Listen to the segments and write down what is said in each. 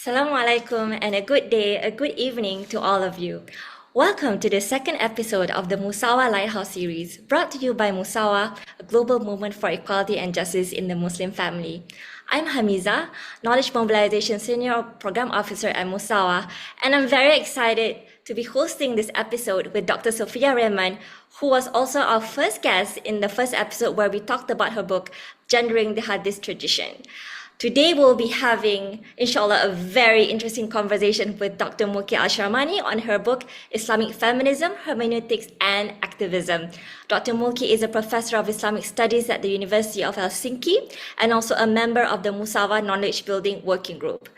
Assalamu alaikum and a good day, a good evening to all of you. Welcome to the second episode of the Musawah Lighthouse series, brought to you by Musawah, a global movement for equality and justice in the Muslim family. I'm Hamizah, Knowledge Mobilization Senior Program Officer at Musawah, and I'm very excited to be hosting this episode with Dr. Sofia Rehman, who was also our first guest in the first episode where we talked about her book, Gendering the Hadith Tradition. Today we'll be having, inshallah, a very interesting conversation with Dr. Mulki Al-Sharmani on her book, Islamic Feminism, Hermeneutics and Activism. Dr. Mulki is a professor of Islamic Studies at the University of Helsinki and also a member of the Musawah Knowledge Building Working Group.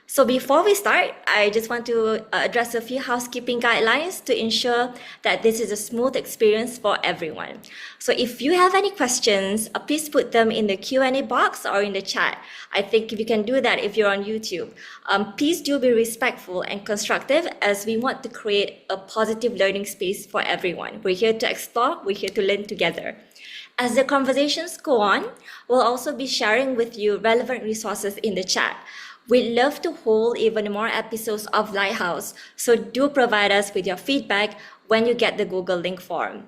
So before we start, I just want to address a few housekeeping guidelines to ensure that this is a smooth experience for everyone. So if you have any questions, please put them in the Q&A box or in the chat. I think you can do that if you're on YouTube. Please do be respectful and constructive as we want to create a positive learning space for everyone. We're here to explore, we're here to learn together. As the conversations go on, we'll also be sharing with you relevant resources in the chat. We'd love to hold even more episodes of Lighthouse, so do provide us with your feedback when you get the Google link form.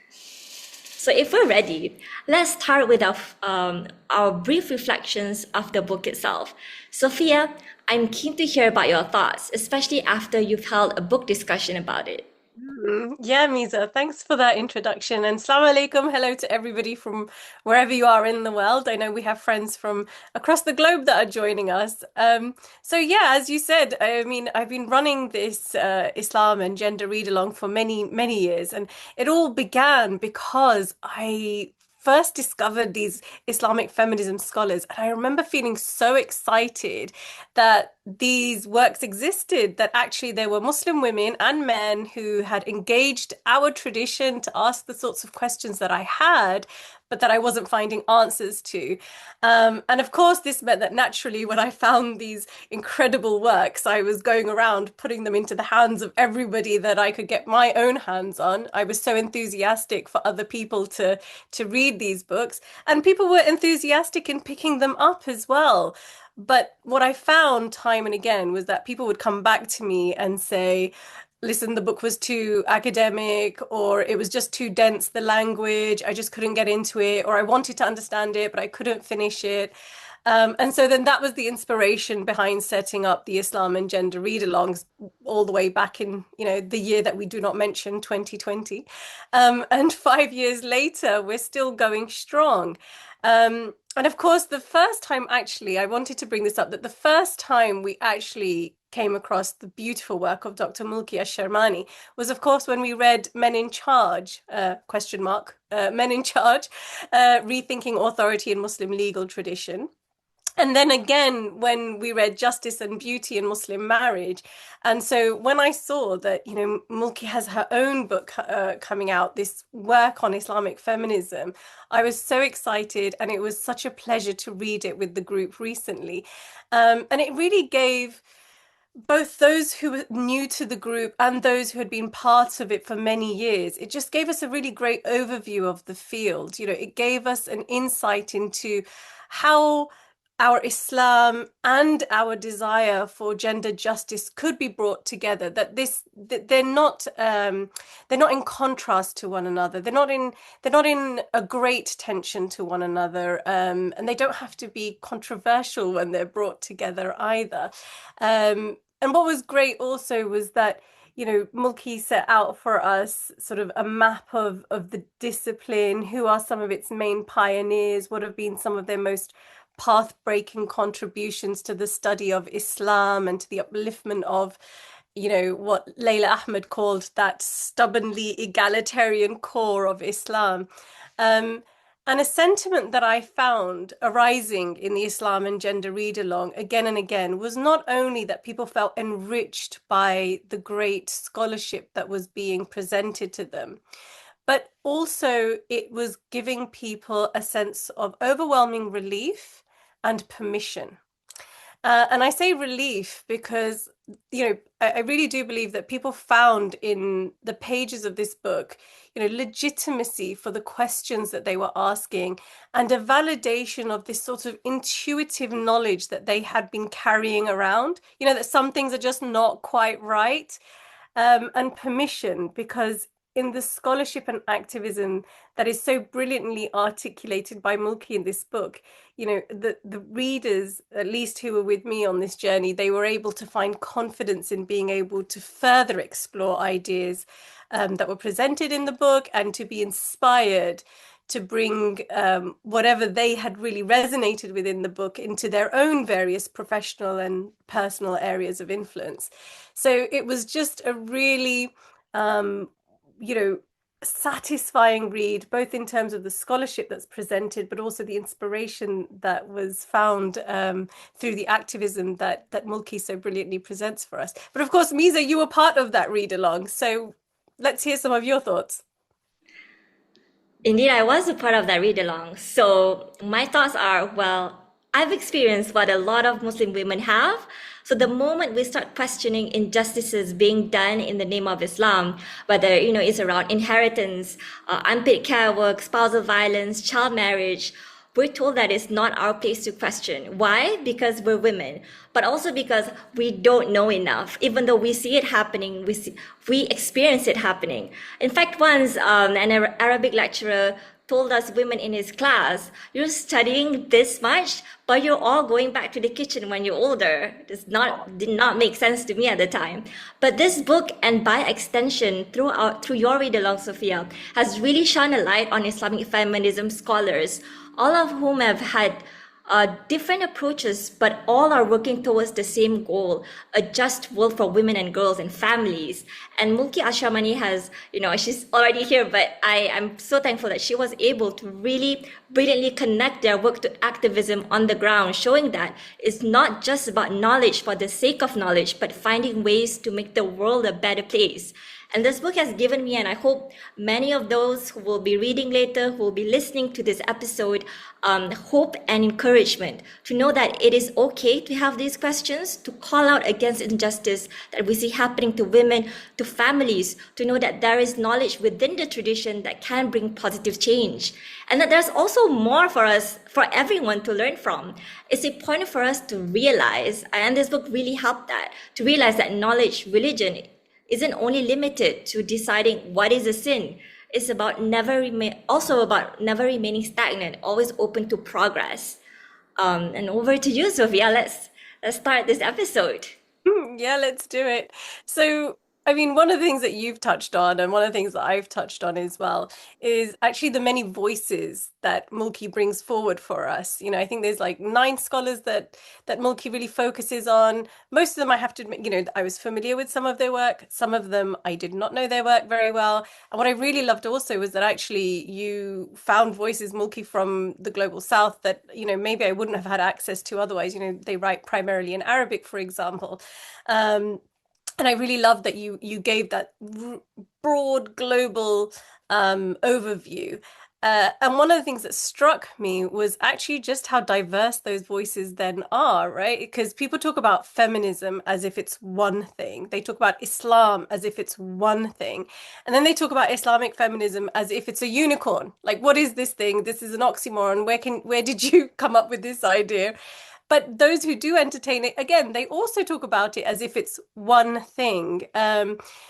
So if we're ready, let's start with our brief reflections of the book itself. Sofia, I'm keen to hear about your thoughts, especially after you've held a book discussion about it. Yeah, Misa, thanks for that introduction. And Assalamu alaikum, hello to everybody from wherever you are in the world. I know we have friends from across the globe that are joining us. So yeah, as you said, I mean, I've been running this Islam and gender read along for many, many years, and it all began because I first discovered these Islamic feminism scholars, and I remember feeling so excited that these works existed, that actually there were Muslim women and men who had engaged our tradition to ask the sorts of questions that I had, but that I wasn't finding answers to. And of course, this meant that naturally, when I found these incredible works, I was going around putting them into the hands of everybody that I could get my own hands on. I was so enthusiastic for other people to read these books, and people were enthusiastic in picking them up as well. But what I found time and again was that people would come back to me and say, listen, the book was too academic, or it was just too dense, the language, I just couldn't get into it, or I wanted to understand it, but I couldn't finish it. And so then that was the inspiration behind setting up the Islam and gender read-alongs all the way back in, the year that we do not mention, 2020. And 5 years later, we're still going strong. And of course, the first time, actually, I wanted to bring this up, that the first time we actually came across the beautiful work of Dr. Mulki Al-Sharmani was, of course, when we read Men in Charge, Men in Charge, Rethinking Authority in Muslim Legal Tradition. And then again, when we read Justice and Beauty in Muslim Marriage. And so when I saw that, Mulki has her own book coming out, this work on Islamic feminism, I was so excited, and it was such a pleasure to read it with the group recently. And it really gave both those who were new to the group and those who had been part of it for many years, it just gave us a really great overview of the field. It gave us an insight into how our Islam and our desire for gender justice could be brought together, that they're not in contrast to one another. They're not in a great tension to one another, and they don't have to be controversial when they're brought together either. And what was great also was that Mulki set out for us sort of a map of the discipline, who are some of its main pioneers, what have been some of their most path-breaking contributions to the study of Islam and to the upliftment of, what Layla Ahmed called that stubbornly egalitarian core of Islam. And a sentiment that I found arising in the Islam and gender read-along again and again was not only that people felt enriched by the great scholarship that was being presented to them, but also it was giving people a sense of overwhelming relief and permission. And I say relief because, I really do believe that people found in the pages of this book, legitimacy for the questions that they were asking and a validation of this sort of intuitive knowledge that they had been carrying around, that some things are just not quite right, and permission, because in the scholarship and activism that is so brilliantly articulated by Mulki in this book, the readers, at least who were with me on this journey, they were able to find confidence in being able to further explore ideas that were presented in the book and to be inspired to bring whatever they had really resonated with in the book into their own various professional and personal areas of influence. So it was just a really, satisfying read, both in terms of the scholarship that's presented, but also the inspiration that was found through the activism that Mulki so brilliantly presents for us. But of course, Hamizah, you were part of that read along, so let's hear some of your thoughts. Indeed, I was a part of that read along. So my thoughts are, well, I've experienced what a lot of Muslim women have. So the moment we start questioning injustices being done in the name of Islam, whether, it's around inheritance, unpaid care work, spousal violence, child marriage, we're told that it's not our place to question. Why? Because we're women, but also because we don't know enough. Even though we see it happening, we experience it happening. In fact, once an Arabic lecturer told us women in his class, "You're studying this much, but you're all going back to the kitchen when you're older." Did not make sense to me at the time. But this book, and by extension through your read along, Sofia, has really shone a light on Islamic feminism scholars, all of whom have had different approaches, but all are working towards the same goal: a just world for women and girls and families. And Mulki Al-Sharmani has, she's already here, but I'm so thankful that she was able to really brilliantly connect their work to activism on the ground, showing that it's not just about knowledge for the sake of knowledge, but finding ways to make the world a better place. And this book has given me, and I hope many of those who will be reading later, who will be listening to this episode, hope and encouragement to know that it is okay to have these questions, to call out against injustice that we see happening to women, to families, to know that there is knowledge within the tradition that can bring positive change. And that there's also more for us, for everyone to learn from. It's important for us to realize, and this book really helped that, to realize that knowledge, religion, isn't only limited to deciding what is a sin. It's about also about never remaining stagnant, always open to progress. And over to you, Sophia. Let's start this episode. Yeah, let's do it. So, I mean, one of the things that you've touched on, and one of the things that I've touched on as well, is actually the many voices that Mulki brings forward for us. I think there's like 9 scholars that Mulki really focuses on. Most of them, I have to admit, I was familiar with some of their work. Some of them, I did not know their work very well. And what I really loved also was that actually you found voices, Mulki, from the global south that, maybe I wouldn't have had access to otherwise. They write primarily in Arabic, for example. And I really love that you gave that broad global overview. And one of the things that struck me was actually just how diverse those voices then are, right? Because people talk about feminism as if it's one thing. They talk about Islam as if it's one thing. And then they talk about Islamic feminism as if it's a unicorn. Like, what is this thing? This is an oxymoron. Where did you come up with this idea? But those who do entertain it, again, they also talk about it as if it's one thing.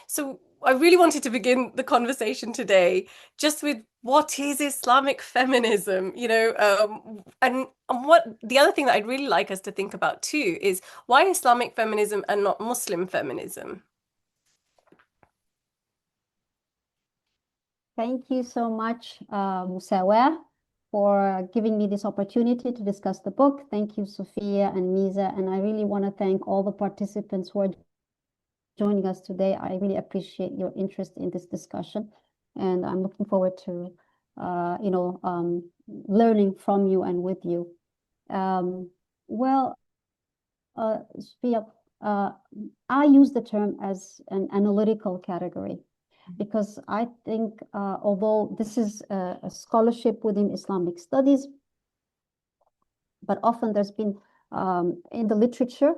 So I really wanted to begin the conversation today just with what is Islamic feminism, and what the other thing that I'd really like us to think about too is why Islamic feminism and not Muslim feminism? Thank you so much, Musawah, for giving me this opportunity to discuss the book. Thank you, Sofia and Hamizah, and I really want to thank all the participants who are joining us today. I really appreciate your interest in this discussion, and I'm looking forward to, learning from you and with you. Sofia, I use the term as an analytical category, because I think, although this is a scholarship within Islamic studies, but often there's been in the literature.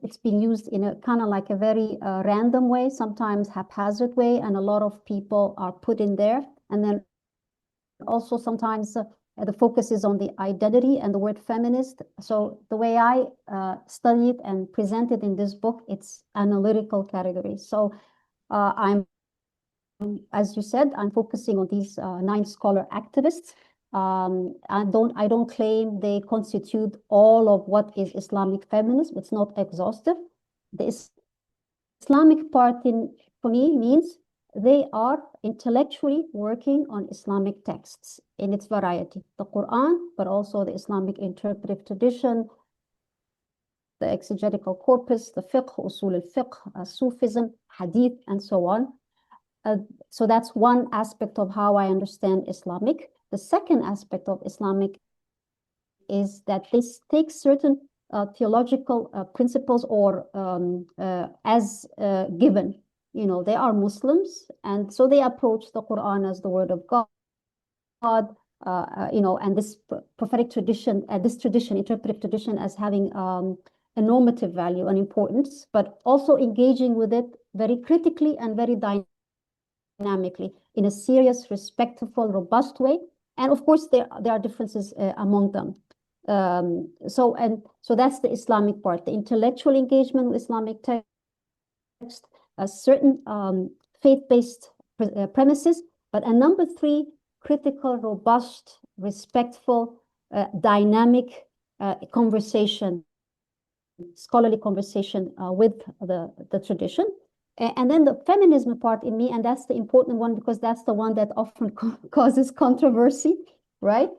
It's been used in a kind of like a very random way, sometimes haphazard way, and a lot of people are put in there. And then also sometimes the focus is on the identity and the word feminist. So the way I study it and present it in this book, it's analytical category. So as you said, I'm focusing on these 9 scholar activists. I don't claim they constitute all of what is Islamic feminism. It's not exhaustive. The Islamic part for me means they are intellectually working on Islamic texts in its variety, the Quran, but also the Islamic interpretive tradition, the exegetical corpus, the fiqh, usul al-fiqh, Sufism, hadith, and so on. So that's one aspect of how I understand Islamic. The second aspect of Islamic is that this takes certain theological principles or as given. You know, they are Muslims, and so they approach the Quran as the word of God, you know, and this prophetic tradition, interpretive tradition, as having a normative value and importance, but also engaging with it very critically and very dynamically in a serious, respectful, robust way. And of course, there are differences among them. So that's the Islamic part, the intellectual engagement with Islamic text, a certain faith-based premises, but a number 3, critical, robust, respectful, dynamic conversation, scholarly conversation with the tradition. And then the feminism part in me, and that's the important one because that's the one that often causes controversy, right?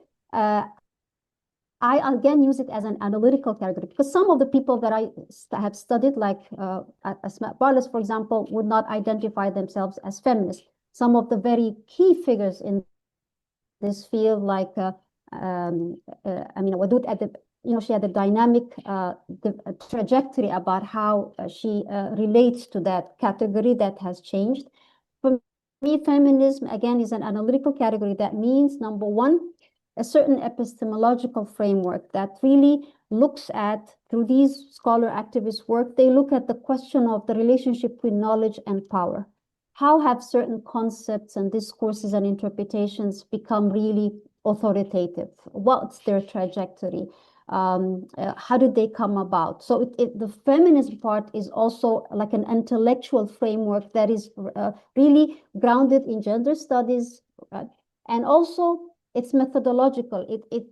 I again use it as an analytical category because some of the people that I have studied, like Asma Barlas, for example, would not identify themselves as feminists. Some of the very key figures in this field, like Amina Wadud, she had a dynamic trajectory about how she relates to that category that has changed. For me, feminism, again, is an analytical category. That means, number 1, a certain epistemological framework that really looks at, through these scholar activist work, they look at the question of the relationship between knowledge and power. How have certain concepts and discourses and interpretations become really authoritative? What's their trajectory? How did they come about? So the feminism part is also like an intellectual framework that is really grounded in gender studies, and also it's methodological.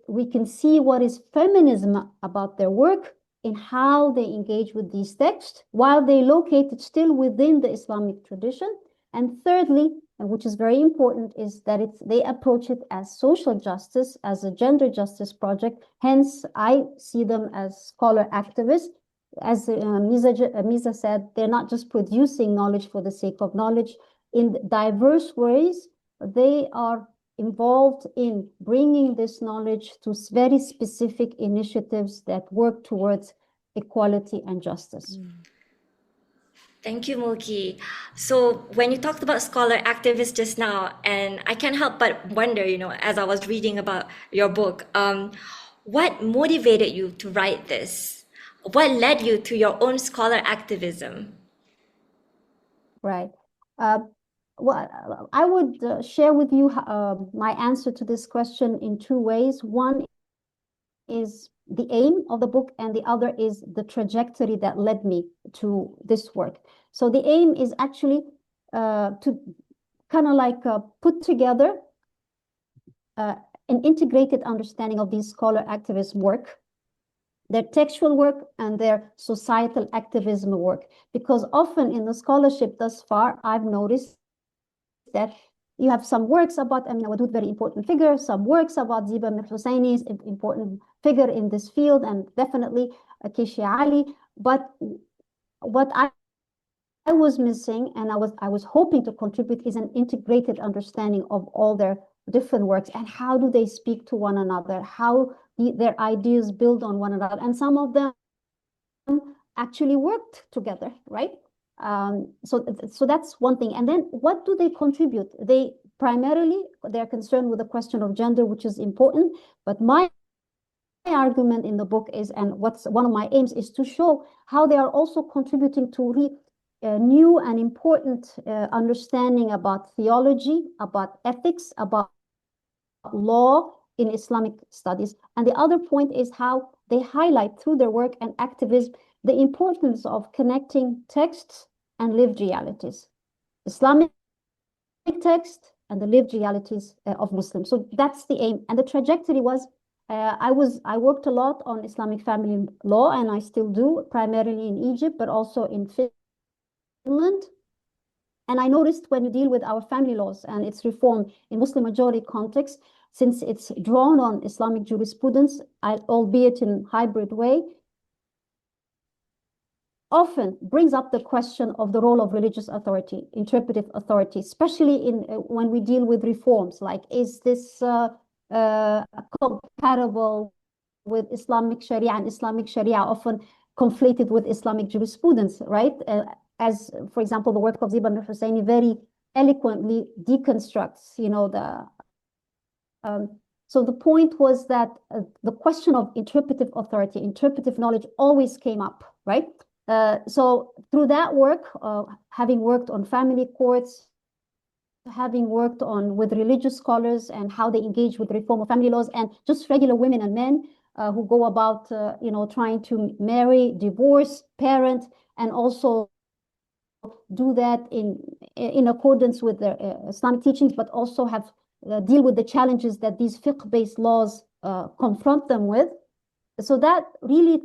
We can see what is feminism about their work in how they engage with these texts while they locate it still within the Islamic tradition. And thirdly, and which is very important, is that they approach it as social justice, as a gender justice project. Hence, I see them as scholar activists. As Hamizah said, they're not just producing knowledge for the sake of knowledge. In diverse ways, they are involved in bringing this knowledge to very specific initiatives that work towards equality and justice. Thank you, Mulki. So when you talked about scholar activists just now, and I can't help but wonder, as I was reading about your book, what motivated you to write this? What led you to your own scholar activism? Right. Well, I would share with you my answer to this question in 2 ways. One is the aim of the book, and the other is the trajectory that led me to this work. So the aim is actually to kind of like put together an integrated understanding of these scholar activist work, their textual work and their societal activism work. Because often in the scholarship thus far, I've noticed that you have some works about Amina Wadud, very important figure, some works about Ziba Mir Husseini, is an important figure in this field, and definitely Keshi Ali. But what I was missing, and I was hoping to contribute, is an integrated understanding of all their different works and how do they speak to one another, how their ideas build on one another, and some of them actually worked together, right? So that's one thing. And then what do they contribute? They're concerned with the question of gender, which is important, but my argument in the book is, and what's one of my aims is to show how they are also contributing to new and important understanding about theology, about ethics, about law in Islamic studies. And the other point is how they highlight through their work and activism the importance of connecting texts and lived realities, Islamic text and the lived realities of Muslims. So that's the aim. And the trajectory was, I worked a lot on Islamic family law, and I still do, primarily in Egypt, but also in Finland. And I noticed when you deal with our family laws and its reform in Muslim majority context, since it's drawn on Islamic jurisprudence, albeit in hybrid way, often brings up the question of the role of religious authority, interpretive authority, especially in when we deal with reforms, like is this compatible with Islamic Sharia, and Islamic Sharia often conflated with Islamic jurisprudence, right? As, for example, the work of Ziba al-Husseini very eloquently deconstructs, so the point was that the question of interpretive authority, interpretive knowledge always came up, right? So through that work, having worked on family courts, having worked on with religious scholars and how they engage with reform of family laws, and just regular women and men who go about, trying to marry, divorce, parent, and also do that in accordance with the Islamic teachings, but also have deal with the challenges that these fiqh-based laws confront them with. So that really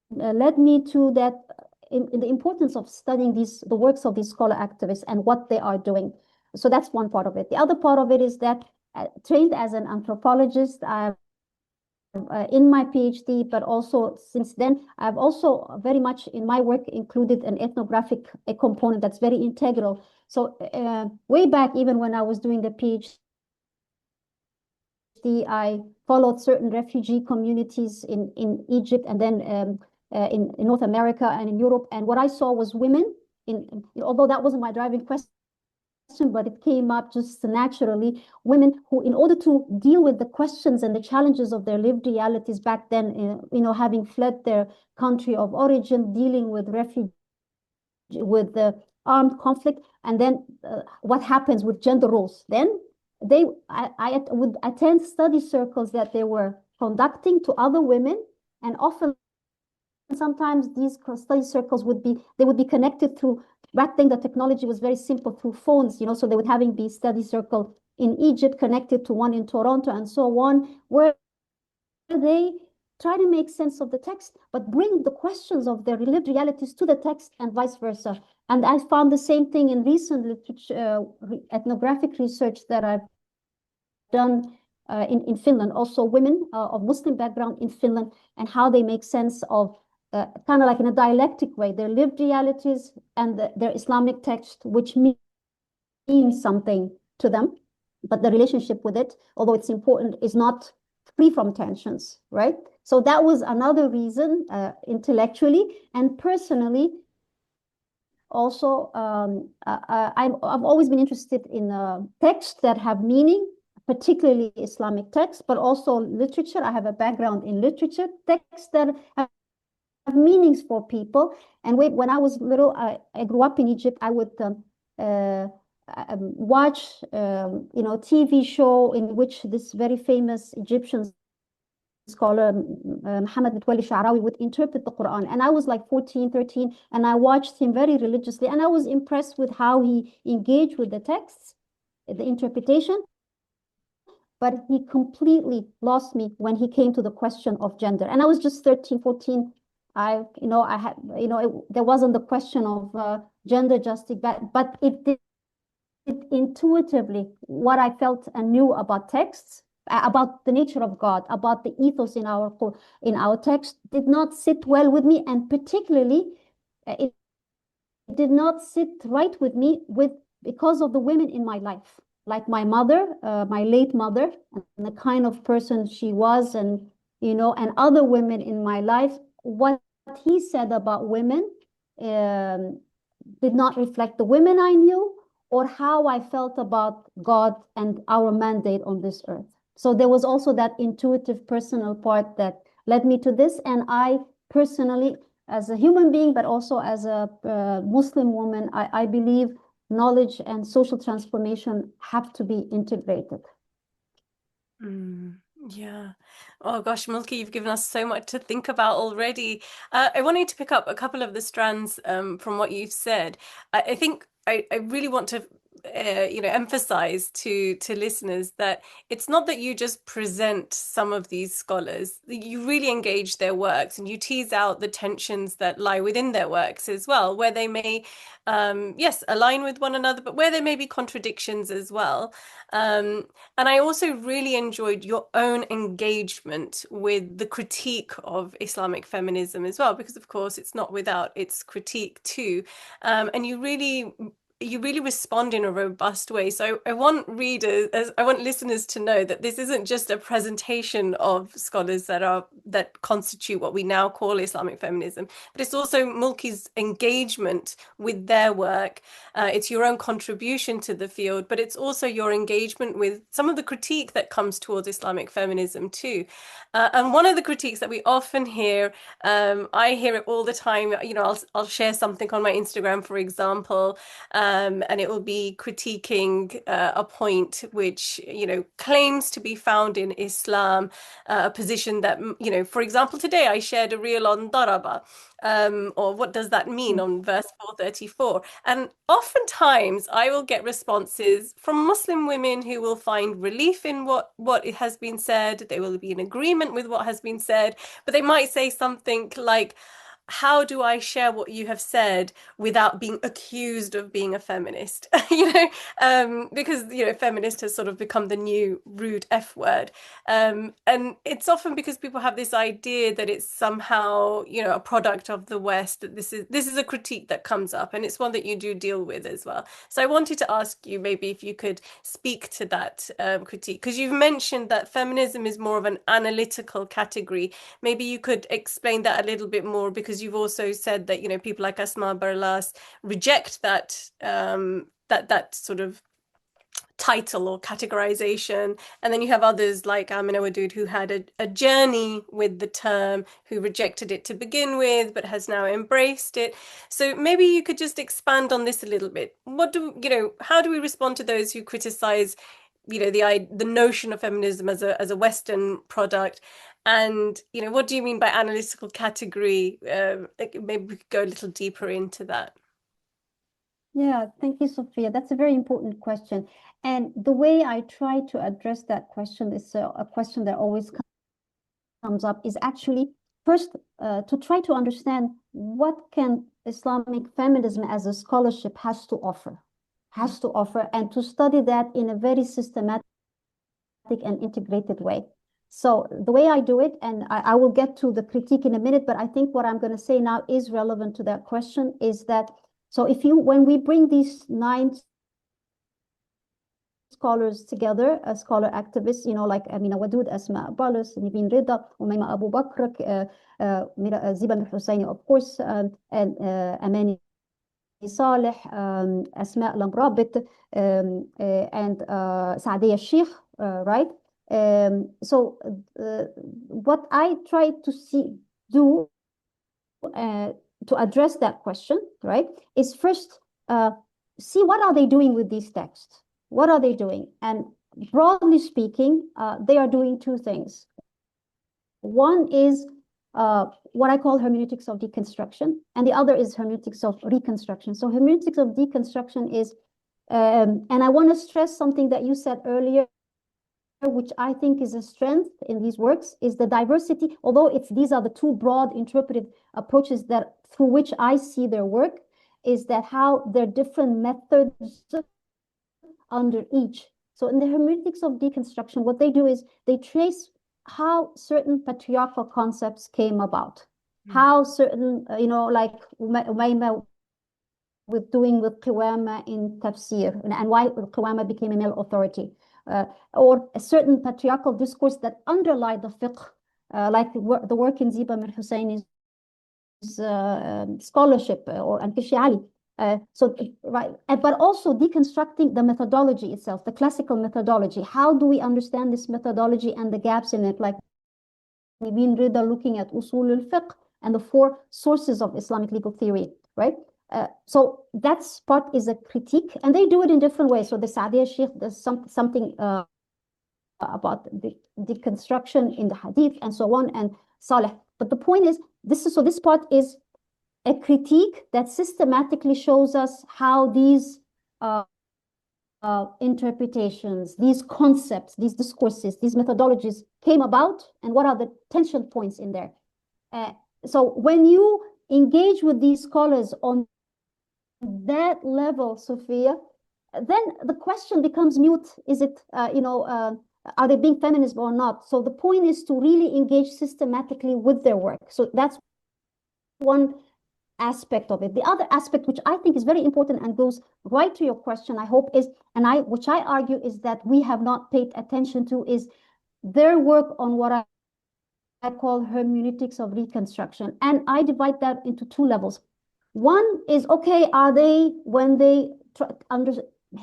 led me to that in the importance of studying the works of these scholar activists and what they are doing. So that's one part of it. The other part of it is that trained as an anthropologist, in my PhD, but also since then, I've also very much in my work included an ethnographic component that's very integral. So way back, even when I was doing the PhD, I followed certain refugee communities in Egypt, and then in North America and in Europe. And what I saw was women, although that wasn't my driving question, but it came up just naturally, women who, in order to deal with the questions and the challenges of their lived realities back then, having fled their country of origin, dealing with with the armed conflict, and then what happens with gender roles. Then I would attend study circles that they were conducting to other women, and often sometimes these study circles would be connected through, back then the technology was very simple, through phones, so they would having be study circle in Egypt connected to one in Toronto and so on, where they try to make sense of the text, but bring the questions of their lived realities to the text and vice versa. And I found the same thing in recent literature, ethnographic research that I've done in Finland, also women of Muslim background in Finland, and how they make sense of kind of like in a dialectic way, their lived realities and their Islamic text, which means something to them, but the relationship with it, although it's important, is not free from tensions, right? So that was another reason, intellectually and personally. Also, I've always been interested in texts that have meaning, particularly Islamic texts, but also literature. I have a background in literature, texts that have meanings for people. And when I was little, I grew up in Egypt. I would watch, TV show in which this very famous Egyptian scholar, Muhammad Mutawalli Sha'rawi, would interpret the Quran. And I was like 14, 13, and I watched him very religiously. And I was impressed with how he engaged with the texts, the interpretation. But he completely lost me when he came to the question of gender. And I was just 13, 14. There wasn't the question of gender justice, but it did intuitively what I felt and knew about texts, about the nature of God, about the ethos in our text, did not sit well with me, and particularly it did not sit right with me because of the women in my life, like my mother, my late mother, and the kind of person she was, and other women in my life. What he said about women did not reflect the women I knew or how I felt about God and our mandate on this earth. So there was also that intuitive personal part that led me to this. And I personally, as a human being, but also as a Muslim woman, I believe knowledge and social transformation have to be integrated. Yeah. Oh gosh, Mulki, you've given us so much to think about already. I wanted to pick up a couple of the strands from what you've said. I think I really want to emphasize to listeners that it's not that you just present some of these scholars, you really engage their works and you tease out the tensions that lie within their works as well, where they may yes, align with one another, but where there may be contradictions as well. And I also really enjoyed your own engagement with the critique of Islamic feminism as well, because of course it's not without its critique too. And you really respond in a robust way. So I want listeners to know that this isn't just a presentation of scholars that constitute what we now call Islamic feminism, but it's also Mulki's engagement with their work. It's your own contribution to the field, but it's also your engagement with some of the critique that comes towards Islamic feminism too. And one of the critiques that we often hear, I hear it all the time, I'll share something on my Instagram, for example, and it will be critiquing a point which, claims to be found in Islam, a position that, for example, today I shared a reel on daraba, or what does that mean on verse 434. And oftentimes I will get responses from Muslim women who will find relief in what it has been said. They will be in agreement with what has been said, but they might say something like, how do I share what you have said without being accused of being a feminist? Because feminist has sort of become the new rude F word, and it's often because people have this idea that it's somehow a product of the West. That this is a critique that comes up, and it's one that you do deal with as well. So I wanted to ask you maybe if you could speak to that critique, because you've mentioned that feminism is more of an analytical category. Maybe you could explain that a little bit more, because you've also said that people like Asma Barlas reject that that sort of title or categorization, and then you have others like Amina Wadud who had a journey with the term, who rejected it to begin with but has now embraced it. So maybe you could just expand on this a little bit. How do we respond to those who criticize the notion of feminism as a Western product? And what do you mean by analytical category? Maybe we could go a little deeper into that. Yeah, thank you, Sophia. That's a very important question. And the way I try to address that question is a question that always comes up, is actually first to try to understand what can Islamic feminism as a scholarship has to offer, and to study that in a very systematic and integrated way. So the way I do it, and I will get to the critique in a minute, but I think what I'm going to say now is relevant to that question, is that, so when we bring these 9 scholars together, scholar activists, like Amina Wadud, Asma Barlas, Niveen Rida, Umayma Abu Bakr, Ziba al-Husseini, of course, and Amani Saleh, Asma Lamrabit, and Saadiya Sheikh, right? So what I try to do to address that question, right, is first see what are they doing with these texts. What are they doing? And broadly speaking, they are doing 2 things. One is what I call hermeneutics of deconstruction, and the other is hermeneutics of reconstruction. So hermeneutics of deconstruction is, and I want to stress something that you said earlier, which I think is a strength in these works, is the diversity. Although these are the 2 broad interpretive approaches that through which I see their work, is that how there are different methods under each. So in the hermeneutics of deconstruction, what they do is they trace how certain patriarchal concepts came about, how certain, like Umayma with Qiwama in tafsir, and why Qiwama became a male authority, or a certain patriarchal discourse that underlie the fiqh, like the work in Ziba al-Husseini's scholarship, or Ankishi Ali. Right, but also deconstructing the methodology itself, the classical methodology. How do we understand this methodology and the gaps in it? Like we've been really looking at usul al-fiqh and the 4 sources of Islamic legal theory, right? So that's part is a critique, and they do it in different ways. So the Saadiya Sheikh does something about the deconstruction in the hadith and so on, and Saleh. But the point is, this part is a critique that systematically shows us how these interpretations, these concepts, these discourses, these methodologies came about, and what are the tension points in there. So when you engage with these scholars on that level, Sofia, then the question becomes mute. Is it, are they being feminist or not? So the point is to really engage systematically with their work. So that's one aspect of it. The other aspect, which I think is very important and goes right to your question, I hope, is, which I argue is that we have not paid attention to, is their work on what I call hermeneutics of reconstruction. And I divide that into 2 levels. One is, okay, are they, when they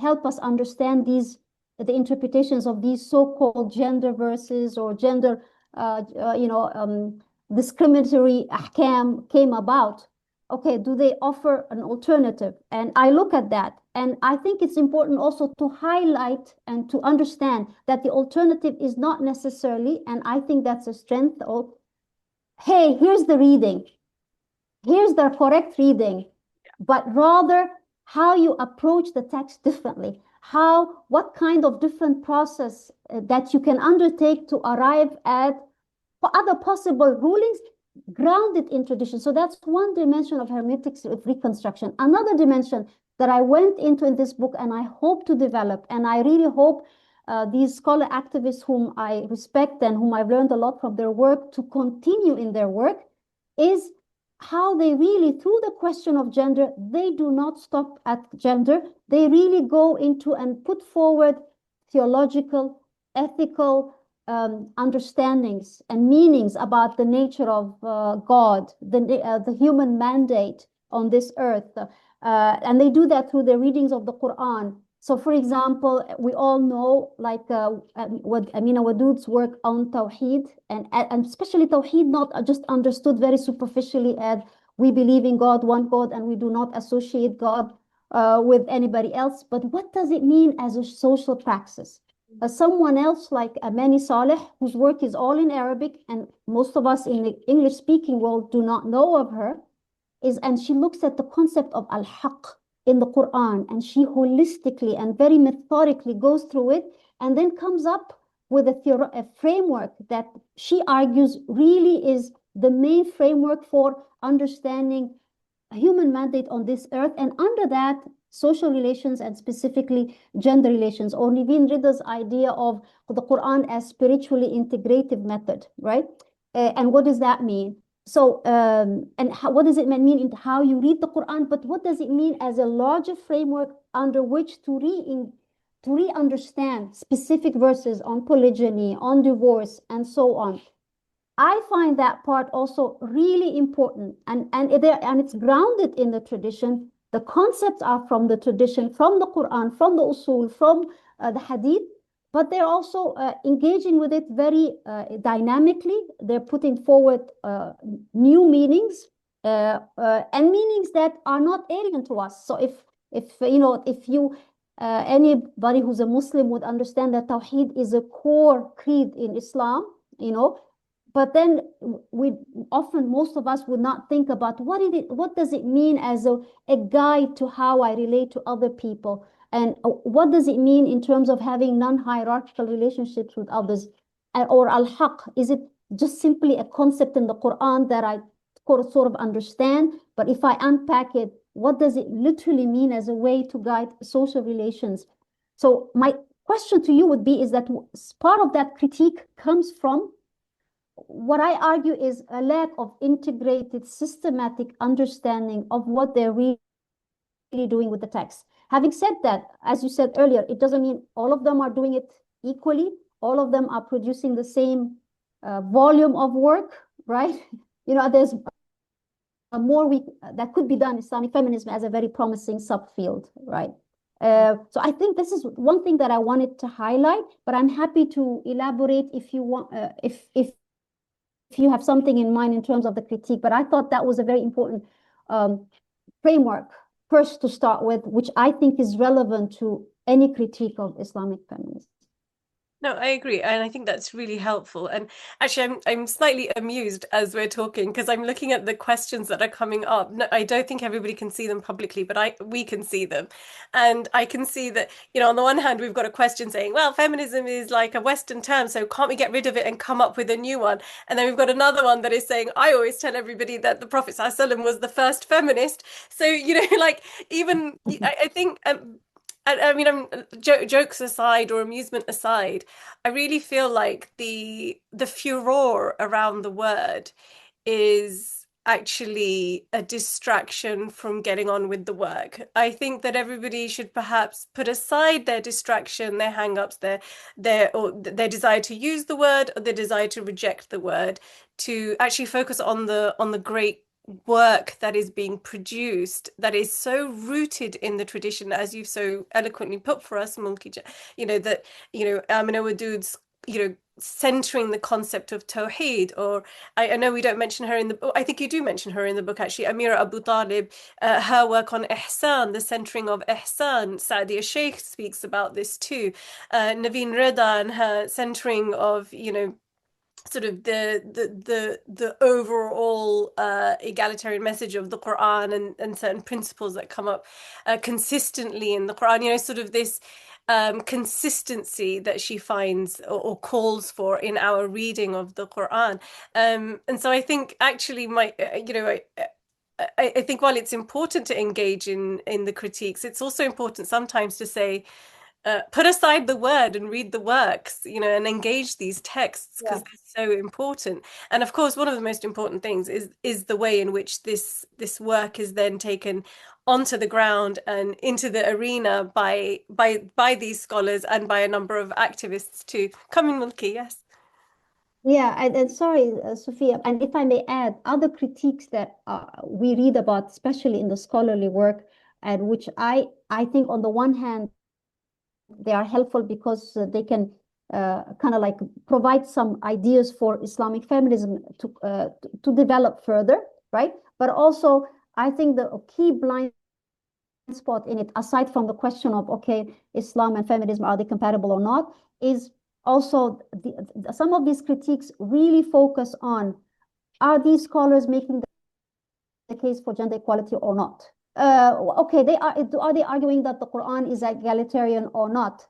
help us understand the interpretations of these so-called gender verses or gender, discriminatory ahkam came about, okay, do they offer an alternative? And I look at that, and I think it's important also to highlight and to understand that the alternative is not necessarily, and I think that's a strength of, hey, here's the reading, here's the correct reading, but rather how you approach the text differently, what kind of different process that you can undertake to arrive at other possible rulings grounded in tradition. So that's one dimension of hermeneutics of reconstruction. Another dimension that I went into in this book and I hope to develop, and I really hope these scholar activists whom I respect and whom I've learned a lot from their work to continue in their work, is how they really, through the question of gender, they do not stop at gender. They really go into and put forward theological, ethical understandings and meanings about the nature of God, the human mandate on this earth. And they do that through the readings of the Quran. So, for example, we all know, like what Amina Wadood's work on Tawheed, and especially Tawheed not just understood very superficially as we believe in God, one God, and we do not associate God with anybody else. But what does it mean as a social praxis? Someone else like Amani Saleh, whose work is all in Arabic, and most of us in the English-speaking world do not know of her, and she looks at the concept of al-haq in the Quran, and she holistically and very methodically goes through it, and then comes up with a framework that she argues really is the main framework for understanding a human mandate on this earth, and under that, social relations and specifically gender relations, or Niveen Rida's idea of the Quran as spiritually integrative method, right? And what does that mean? So, what does it mean in how you read the Quran, but what does it mean as a larger framework under which to re-understand specific verses on polygyny, on divorce, and so on? I find that part also really important, and it's grounded in the tradition. The concepts are from the tradition, from the Quran, from the usul, from the hadith, but they're also engaging with it very dynamically. They're putting forward new meanings and meanings that are not alien to us. So if anybody who's a Muslim would understand that Tawheed is a core creed in Islam, but then most of us would not think about what does it mean as a guide to how I relate to other people, and what does it mean in terms of having non-hierarchical relationships with others, or al-haq, is it just simply a concept in the Quran that I sort of understand, but if I unpack it, what does it literally mean as a way to guide social relations? So my question to you would be, is that part of that critique comes from what I argue is a lack of integrated, systematic understanding of what they're really doing with the text. Having said that, as you said earlier, it doesn't mean all of them are doing it equally. All of them are producing the same volume of work, right? There's more that could be done, Islamic feminism as a very promising subfield, right? So I think this is one thing that I wanted to highlight, but I'm happy to elaborate if you want, if you have something in mind in terms of the critique. But I thought that was a very important framework first to start with, which I think is relevant to any critique of Islamic feminism. No, I agree, and I think that's really helpful. And actually, I'm slightly amused as we're talking because I'm looking at the questions that are coming up. No, I don't think everybody can see them publicly, but we can see them, and I can see that, you know, on the one hand, we've got a question saying, "Well, feminism is like a Western term, so can't we get rid of it and come up with a new one?" And then we've got another one that is saying, "I always tell everybody that the Prophet ﷺ was the first feminist." So, you know, like even I think. I mean, jokes aside or amusement aside, I really feel like the furore around the word is actually a distraction from getting on with the work. I think that everybody should perhaps put aside their distraction, their hang-ups, their desire to use the word or their desire to reject the word, to actually focus on the great work that is being produced, that is so rooted in the tradition, as you've so eloquently put for us, Mulki, you know, that, you know, Amina Wadud's, you know, centering the concept of Tawheed, or I know we don't mention her in the book. I think you do mention her in the book, actually, Amira Abu Talib, her work on Ihsan, the centering of Ihsan. Saadia Sheikh speaks about this too. Naveen Reda and her centering of, you know, sort of the overall egalitarian message of the Quran and certain principles that come up consistently in the Quran, you know, sort of this consistency that she finds or calls for in our reading of the Quran. And so I think actually you know, I think while it's important to engage in the critiques, it's also important sometimes to say, put aside the word and read the works, you know, and engage these texts because they're so important. And of course, one of the most important things is the way in which this work is then taken onto the ground and into the arena by these scholars and by a number of activists too. Come in, Mulki, yes. Yeah, and sorry, Sofia, and if I may add, other critiques that we read about, especially in the scholarly work, and which I think on the one hand, they are helpful because they can kind of like provide some ideas for Islamic feminism to develop further, right? But also, I think the key blind spot in it, aside from the question of, okay, Islam and feminism, are they compatible or not, is also some of these critiques really focus on, are these scholars making the case for gender equality or not? Okay, are they arguing that the Quran is egalitarian or not?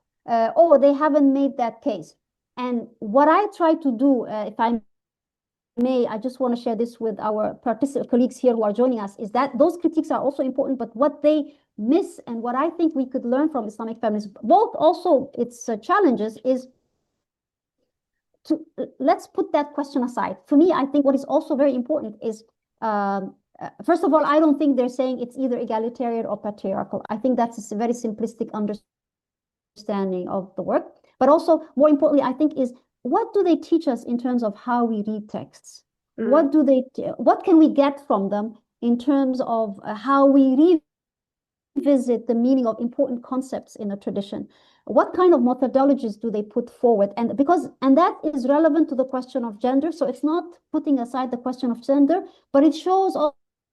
Or they haven't made that case. And what I try to do, if I may, I just want to share this with our colleagues here who are joining us, is that those critiques are also important, but what they miss and what I think we could learn from Islamic feminism, both also its challenges, is let's put that question aside. For me, I think what is also very important is, first of all, I don't think they're saying it's either egalitarian or patriarchal. I think that's a very simplistic understanding of the work. But also, more importantly, I think is, what do they teach us in terms of how we read texts? What can we get from them in terms of how we revisit the meaning of important concepts in a tradition? What kind of methodologies do they put forward? And that is relevant to the question of gender. So it's not putting aside the question of gender, but it shows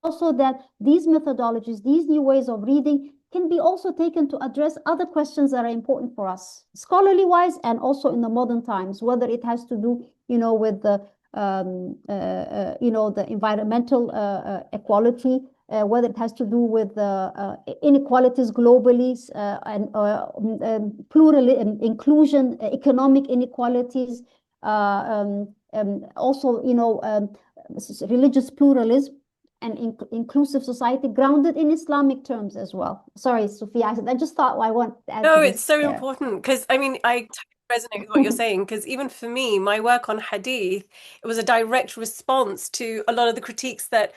also that these methodologies, these new ways of reading, can be also taken to address other questions that are important for us, scholarly wise, and also in the modern times, whether it has to do, you know, with the the environmental equality, whether it has to do with inequalities globally, and plural inclusion, economic inequalities, also, you know, religious pluralism, and inclusive society grounded in Islamic terms as well. Sorry, Sophia, I just thought I want to add No, to it's this. so important because I mean, I totally resonate with what you're saying because even for me, my work on hadith, it was a direct response to a lot of the critiques that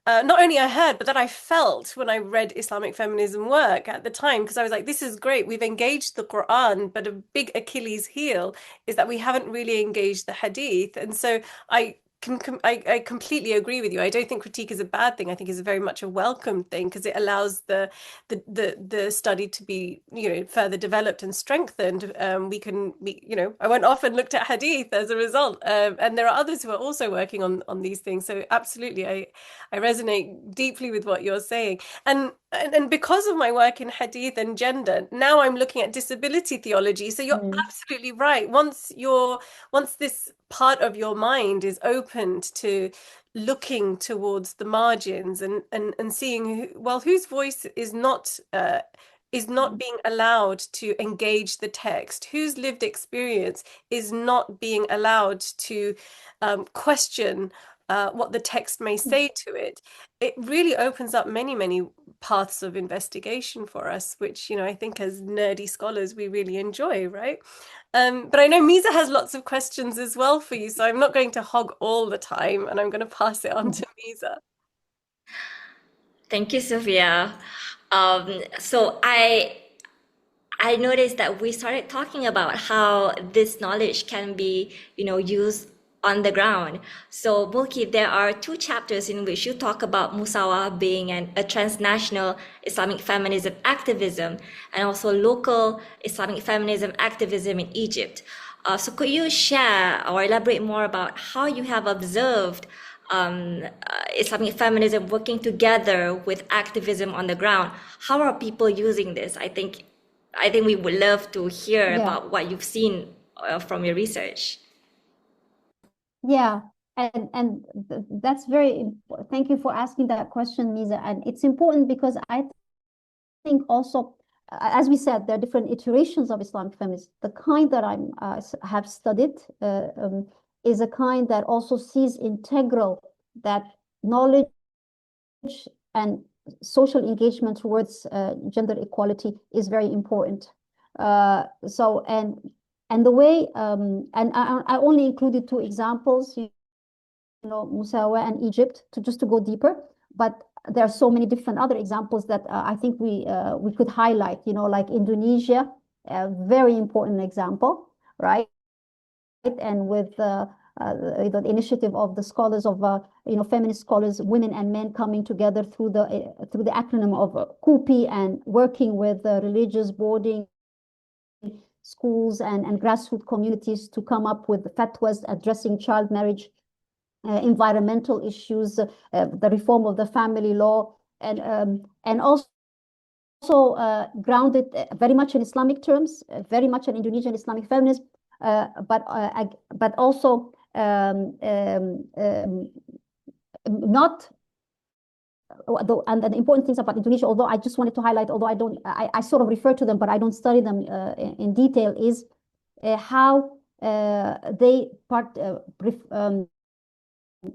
not only I heard, but that I felt when I read Islamic feminism work at the time, because I was like, this is great. We've engaged the Quran, but a big Achilles heel is that we haven't really engaged the hadith. And so I I completely agree with you. I don't think critique is a bad thing. I think it's very much a welcome thing because it allows the study to be, you know, further developed and strengthened. I went off and looked at hadith as a result, and there are others who are also working on these things. So absolutely, I resonate deeply with what you're saying. And because of my work in hadith and gender, now I'm looking at disability theology. So you're absolutely right. Once this part of your mind is opened to looking towards the margins and seeing whose voice is not being allowed to engage the text, whose lived experience is not being allowed to question what the text may say to it. It really opens up many paths of investigation for us, which, you know, I think as nerdy scholars we really enjoy, right? But I know Hamizah has lots of questions as well for you, so I'm not going to hog all the time, and I'm going to pass it on to Hamizah. Thank you, Sofia. So I noticed that we started talking about how this knowledge can be, you know, used on the ground. So, Mulki, there are two chapters in which you talk about Musawah being a transnational Islamic feminism activism and also local Islamic feminism activism in Egypt. So could you share or elaborate more about how you have observed Islamic feminism working together with activism on the ground? How are people using this? I think we would love to hear about what you've seen from your research. Yeah, and that's very important. Thank you for asking that question, Hamizah. And it's important because I think also, as we said, there are different iterations of Islamic feminism. The kind that I have studied is a kind that also sees integral that knowledge and social engagement towards gender equality is very important. And the way, and I only included two examples, you know, Musawah and Egypt, just to go deeper. But there are so many different other examples that I think we could highlight, you know, like Indonesia, a very important example, right? And with the initiative of the scholars of, feminist scholars, women and men coming together through the acronym of CUPI and working with religious boarding schools and grassroots communities to come up with fatwas addressing child marriage, environmental issues, the reform of the family law, and also grounded very much in Islamic terms, very much in Indonesian Islamic feminism, but also not. And the important things about Indonesia, although I just wanted to highlight, although I sort of refer to them, but I don't study them in detail, is how they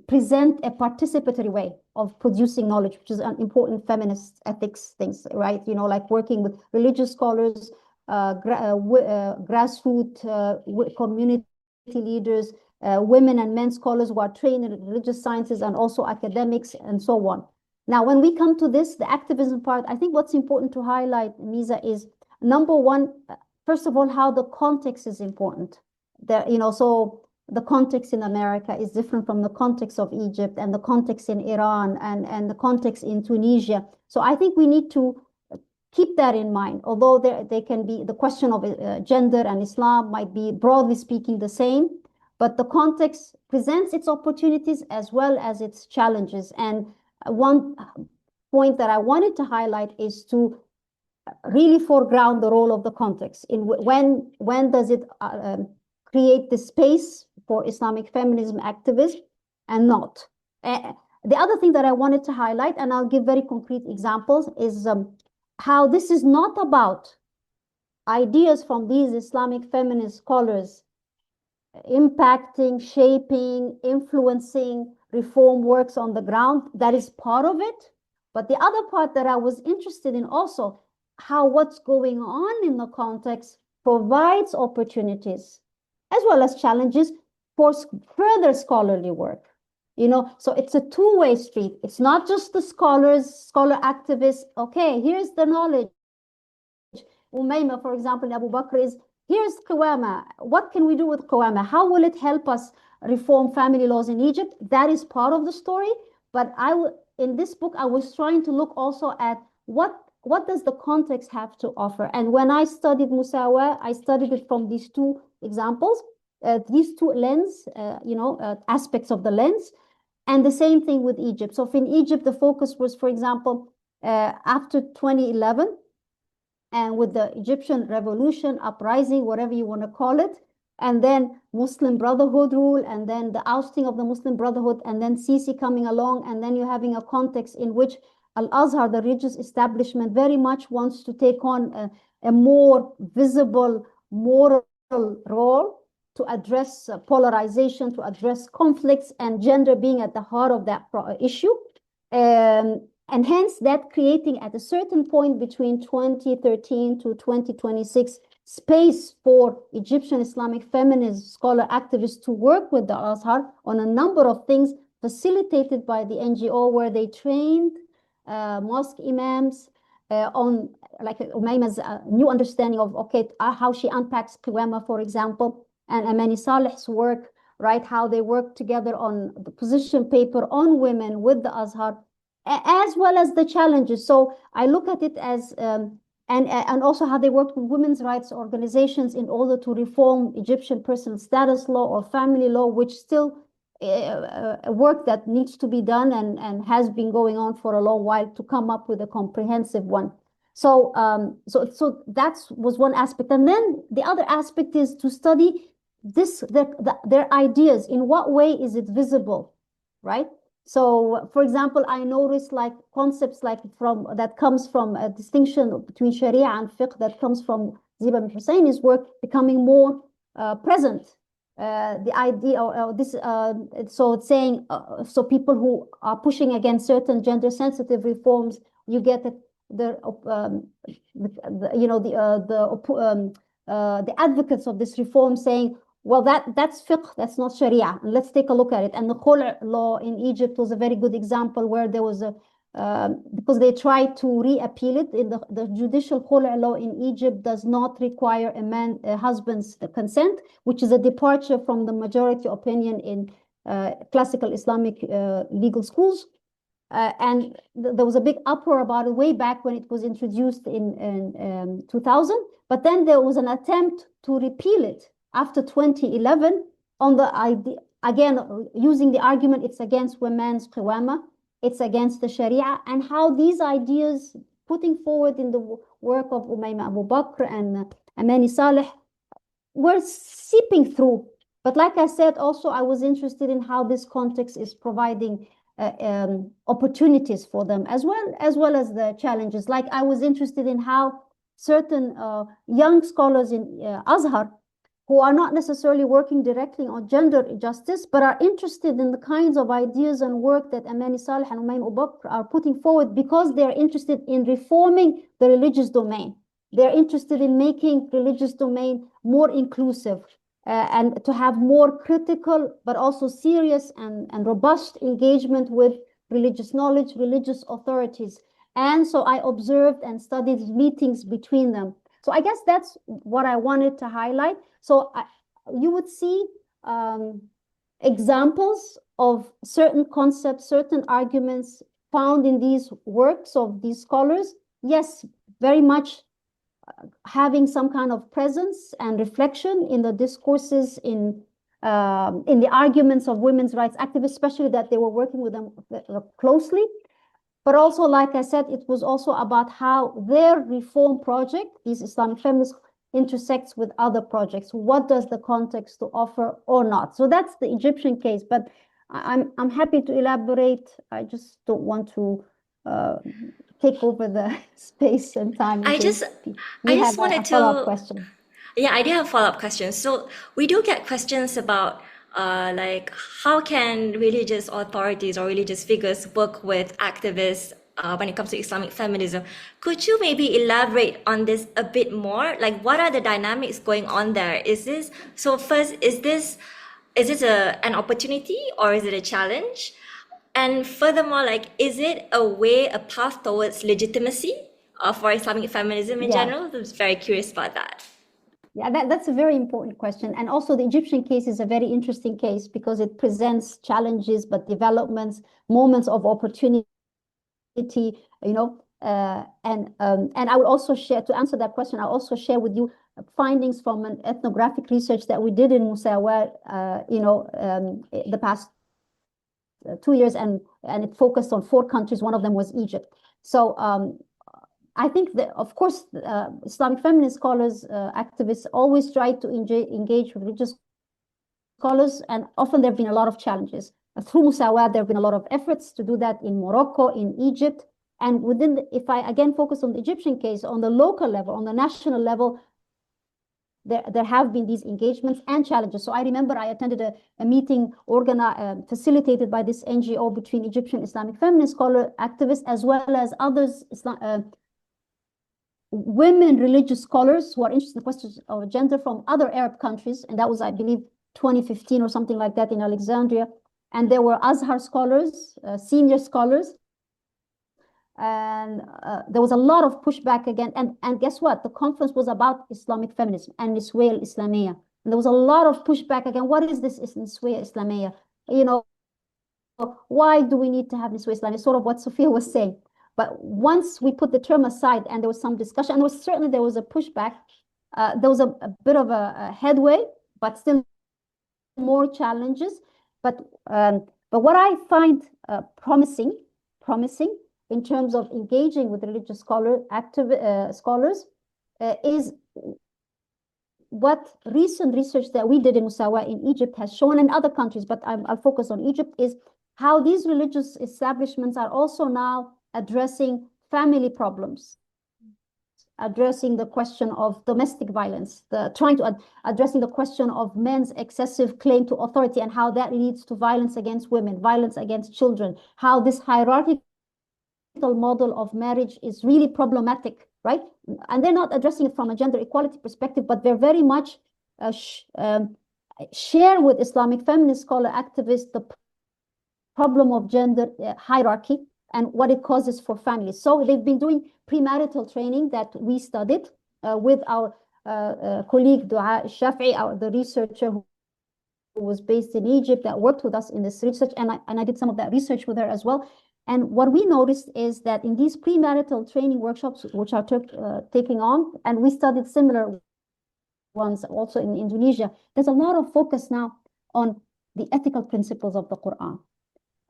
present a participatory way of producing knowledge, which is an important feminist ethics things, right? You know, like working with religious scholars, grassroots community leaders, women and men scholars who are trained in religious sciences and also academics and so on. Now, when we come to this, the activism part, I think what's important to highlight, Hamizah, is number one, first of all, how the context is important. So the context in America is different from the context of Egypt and the context in Iran and the context in Tunisia. So I think we need to keep that in mind, although they can be, the question of gender and Islam might be, broadly speaking, the same, but the context presents its opportunities as well as its challenges. And one point that I wanted to highlight is to really foreground the role of the context in when does it create the space for Islamic feminism activism and not. The other thing that I wanted to highlight, and I'll give very concrete examples, is how this is not about ideas from these Islamic feminist scholars impacting, shaping, influencing reform works on the ground. That is part of it. But the other part that I was interested in also, how what's going on in the context provides opportunities as well as challenges for further scholarly work. You know, so it's a two-way street. It's not just the scholar activists. Okay, here's the knowledge. Umayma, for example, in Abu Bakr is, here's Qawama. What can we do with Qawama? How will it help us reform family laws in Egypt. That is part of the story. But in this book, I was trying to look also at what does the context have to offer. And when I studied Musawah, I studied it from these two examples, these two aspects of the lens. And the same thing with Egypt. So in Egypt, the focus was, for example, after 2011, and with the Egyptian revolution, uprising, whatever you want to call it, and then Muslim Brotherhood rule, and then the ousting of the Muslim Brotherhood, and then Sisi coming along, and then you're having a context in which Al-Azhar, the religious establishment, very much wants to take on a more visible moral role to address polarization, to address conflicts, and gender being at the heart of that issue. And hence that creating at a certain point between 2013 to 2026 space for Egyptian Islamic feminist scholar activists to work with the Azhar on a number of things facilitated by the NGO, where they trained mosque imams on, like Umayma's new understanding of, how she unpacks Qiwama, for example, and Amani Saleh's work, right? How they work together on the position paper on women with the Azhar, as well as the challenges. So I look at it as, and also how they work with women's rights organizations in order to reform Egyptian personal status law or family law, which still work that needs to be done and has been going on for a long while to come up with a comprehensive one. So that was one aspect. And then the other aspect is to study their ideas. In what way is it visible, right? So, for example, I noticed like concepts like that comes from a distinction between Sharia and fiqh that comes from Ziba bin Husseini's work becoming more present. The idea of this, so it's saying, so people who are pushing against certain gender-sensitive reforms, you get the advocates of this reform saying, well, that's fiqh, that's not Sharia, and let's take a look at it. And the khul' law in Egypt was a very good example, where there was because they tried to re-appeal it. In the judicial khul' law in Egypt does not require a husband's consent, which is a departure from the majority opinion in classical Islamic legal schools. And there was a big uproar about it way back when it was introduced in 2000. But then there was an attempt to repeal it after 2011 on the idea, again, using the argument it's against women's qiwama, it's against the Sharia, and how these ideas putting forward in the work of Umayma Abu Bakr and Amani Saleh were seeping through. But like I said, also I was interested in how this context is providing opportunities for them, as well as the challenges. Like I was interested in how certain young scholars in Azhar, who are not necessarily working directly on gender justice, but are interested in the kinds of ideas and work that Amani Saleh and Umayma Abu Bakr are putting forward, because they're interested in reforming the religious domain. They're interested in making religious domain more inclusive, and to have more critical, but also serious and robust engagement with religious knowledge, religious authorities. And so I observed and studied meetings between them. So I guess that's what I wanted to highlight. So you would see examples of certain concepts, certain arguments found in these works of these scholars. Yes, very much having some kind of presence and reflection in the discourses, in the arguments of women's rights activists, especially that they were working with them closely. But also, like I said, it was also about how their reform project, these Islamic feminists, intersects with other projects. What does the context to offer or not? So that's the Egyptian case, but I'm happy to elaborate. I just don't want to take over the space and time. I just wanted to follow-up question. Yeah, I do have a follow-up question. So we do get questions about like how can religious authorities or religious figures work with activists when it comes to Islamic feminism. Could you maybe elaborate on this a bit more? Like, what are the dynamics going on there? Is this an opportunity or is it a challenge? And furthermore, like, is it a path towards legitimacy for Islamic feminism in general? I was very curious about that. Yeah, that's a very important question. And also the Egyptian case is a very interesting case because it presents challenges, but developments, moments of opportunity, you know, and I will also share, to answer that question, I'll also share with you findings from an ethnographic research that we did in Musawah, the past 2 years, and it focused on 4 countries. One of them was Egypt. So I think that, of course, Islamic feminist scholars, activists always try to engage with religious scholars, and often there have been a lot of challenges. Through Musawah, there have been a lot of efforts to do that in Morocco, in Egypt, and if I again focus on the Egyptian case, on the local level, on the national level, there have been these engagements and challenges. So I remember I attended a meeting facilitated by this NGO between Egyptian Islamic feminist scholar activists as well as others, women religious scholars who are interested in questions of gender from other Arab countries. And that was, I believe, 2015 or something like that in Alexandria. And there were Azhar scholars, senior scholars. And there was a lot of pushback again. And guess what? The conference was about Islamic feminism and Musawah Islamiyya. And there was a lot of pushback again. What is this Musawah Islamiyya? You know, why do we need to have Musawah Islamiyya? Sort of what Sofia was saying. But once we put the term aside and there was some discussion, and certainly there was a pushback, there was a bit of a headway, but still more challenges. But what I find promising in terms of engaging with religious scholars is what recent research that we did in Musawah in Egypt has shown, and other countries, but I'll focus on Egypt, is how these religious establishments are also now addressing family problems, addressing the question of domestic violence, addressing the question of men's excessive claim to authority and how that leads to violence against women, violence against children, how this hierarchical model of marriage is really problematic, right? And they're not addressing it from a gender equality perspective, but they're very much share with Islamic feminist scholar activists the problem of gender hierarchy and what it causes for families. So they've been doing premarital training that we studied with our colleague Dua Shafi'i, the researcher who was based in Egypt that worked with us in this research, and I did some of that research with her as well. And what we noticed is that in these premarital training workshops, which are taking on, and we studied similar ones also in Indonesia, there's a lot of focus now on the ethical principles of the Quran.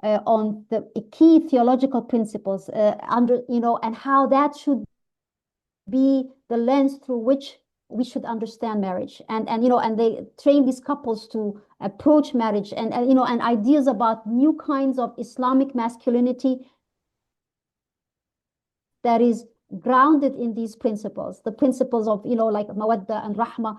On the key theological principles, and how that should be the lens through which we should understand marriage, and they train these couples to approach marriage, and ideas about new kinds of Islamic masculinity that is grounded in these principles, the principles of like mawadda and rahma,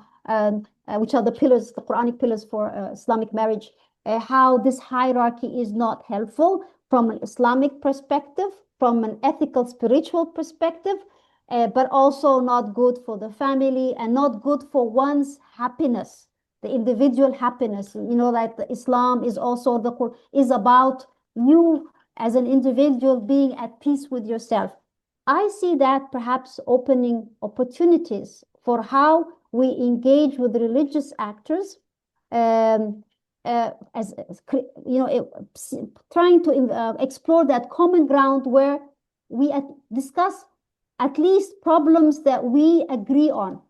which are the pillars, the Quranic pillars for Islamic marriage. How this hierarchy is not helpful from an Islamic perspective, from an ethical, spiritual perspective, but also not good for the family and not good for one's happiness, the individual happiness. That Islam is also is about you as an individual being at peace with yourself. I see that perhaps opening opportunities for how we engage with religious actors, trying to explore that common ground where we discuss at least problems that we agree on,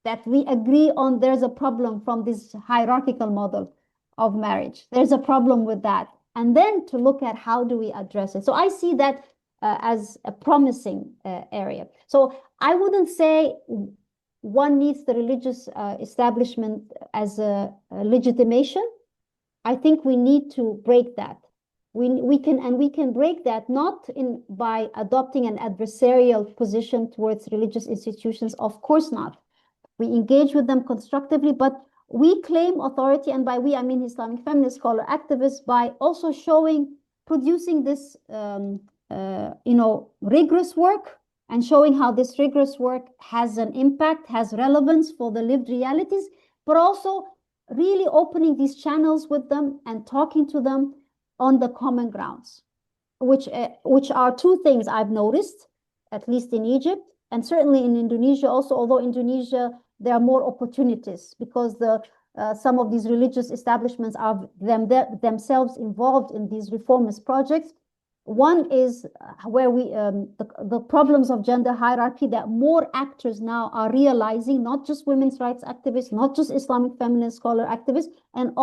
there's a problem from this hierarchical model of marriage. There's a problem with that. And then to look at how do we address it. So I see that as a promising area. So I wouldn't say one needs the religious establishment as a legitimation. I think we need to break that. We can break that not by adopting an adversarial position towards religious institutions. Of course not. We engage with them constructively, but we claim authority, and by we I mean Islamic feminist scholar activists, by also producing this rigorous work and showing how this rigorous work has an impact, has relevance for the lived realities, but also really opening these channels with them and talking to them on the common grounds, which are two things I've noticed, at least in Egypt and certainly in Indonesia also, although Indonesia there are more opportunities because some of these religious establishments are themselves involved in these reformist projects. One is where the problems of gender hierarchy that more actors now are realizing, not just women's rights activists, not just Islamic feminist scholar activists, and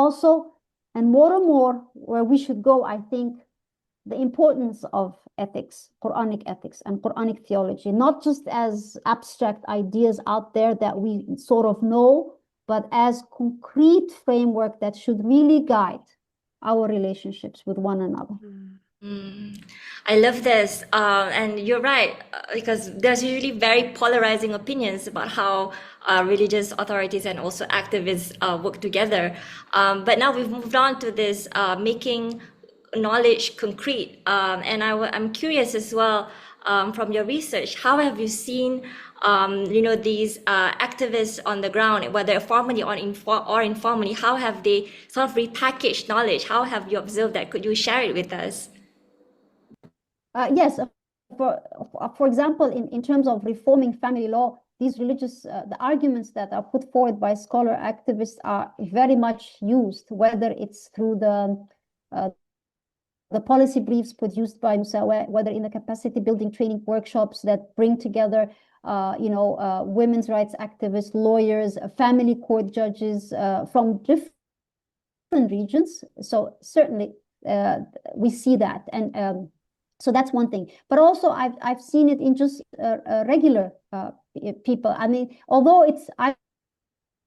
more where we should go, I think, the importance of ethics, Quranic ethics and Quranic theology, not just as abstract ideas out there that we sort of know, but as concrete framework that should really guide our relationships with one another. I love this, and you're right, because there's usually very polarizing opinions about how religious authorities and also activists work together. But now we've moved on to this making knowledge concrete, and I'm curious as well, from your research, how have you seen these activists on the ground, whether formally or informally, how have they sort of repackaged knowledge? How have you observed that? Could you share it with us? Yes, for example, in terms of reforming family law, these religious, the arguments that are put forward by scholar activists are very much used, whether it's through the policy briefs produced by Musawah, whether in the capacity building training workshops that bring together, women's rights activists, lawyers, family court judges from different regions. So certainly we see that, and so that's one thing. But also I've seen it in just regular people. I mean, although I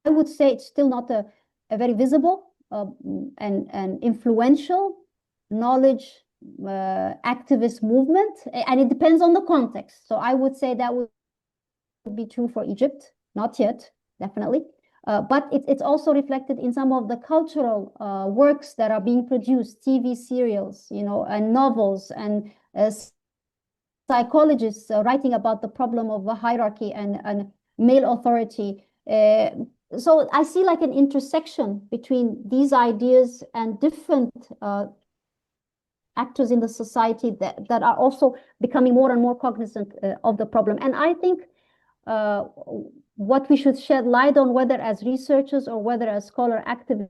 would say it's still not a very visible and influential knowledge activist movement, and it depends on the context. So I would say that would be true for Egypt, not yet, definitely. But it's also reflected in some of the cultural works that are being produced, TV serials, and novels, and psychologists writing about the problem of the hierarchy and male authority. So I see like an intersection between these ideas and different actors in the society that are also becoming more and more cognizant of the problem. And I think what we should shed light on, whether as researchers or whether as scholar activists,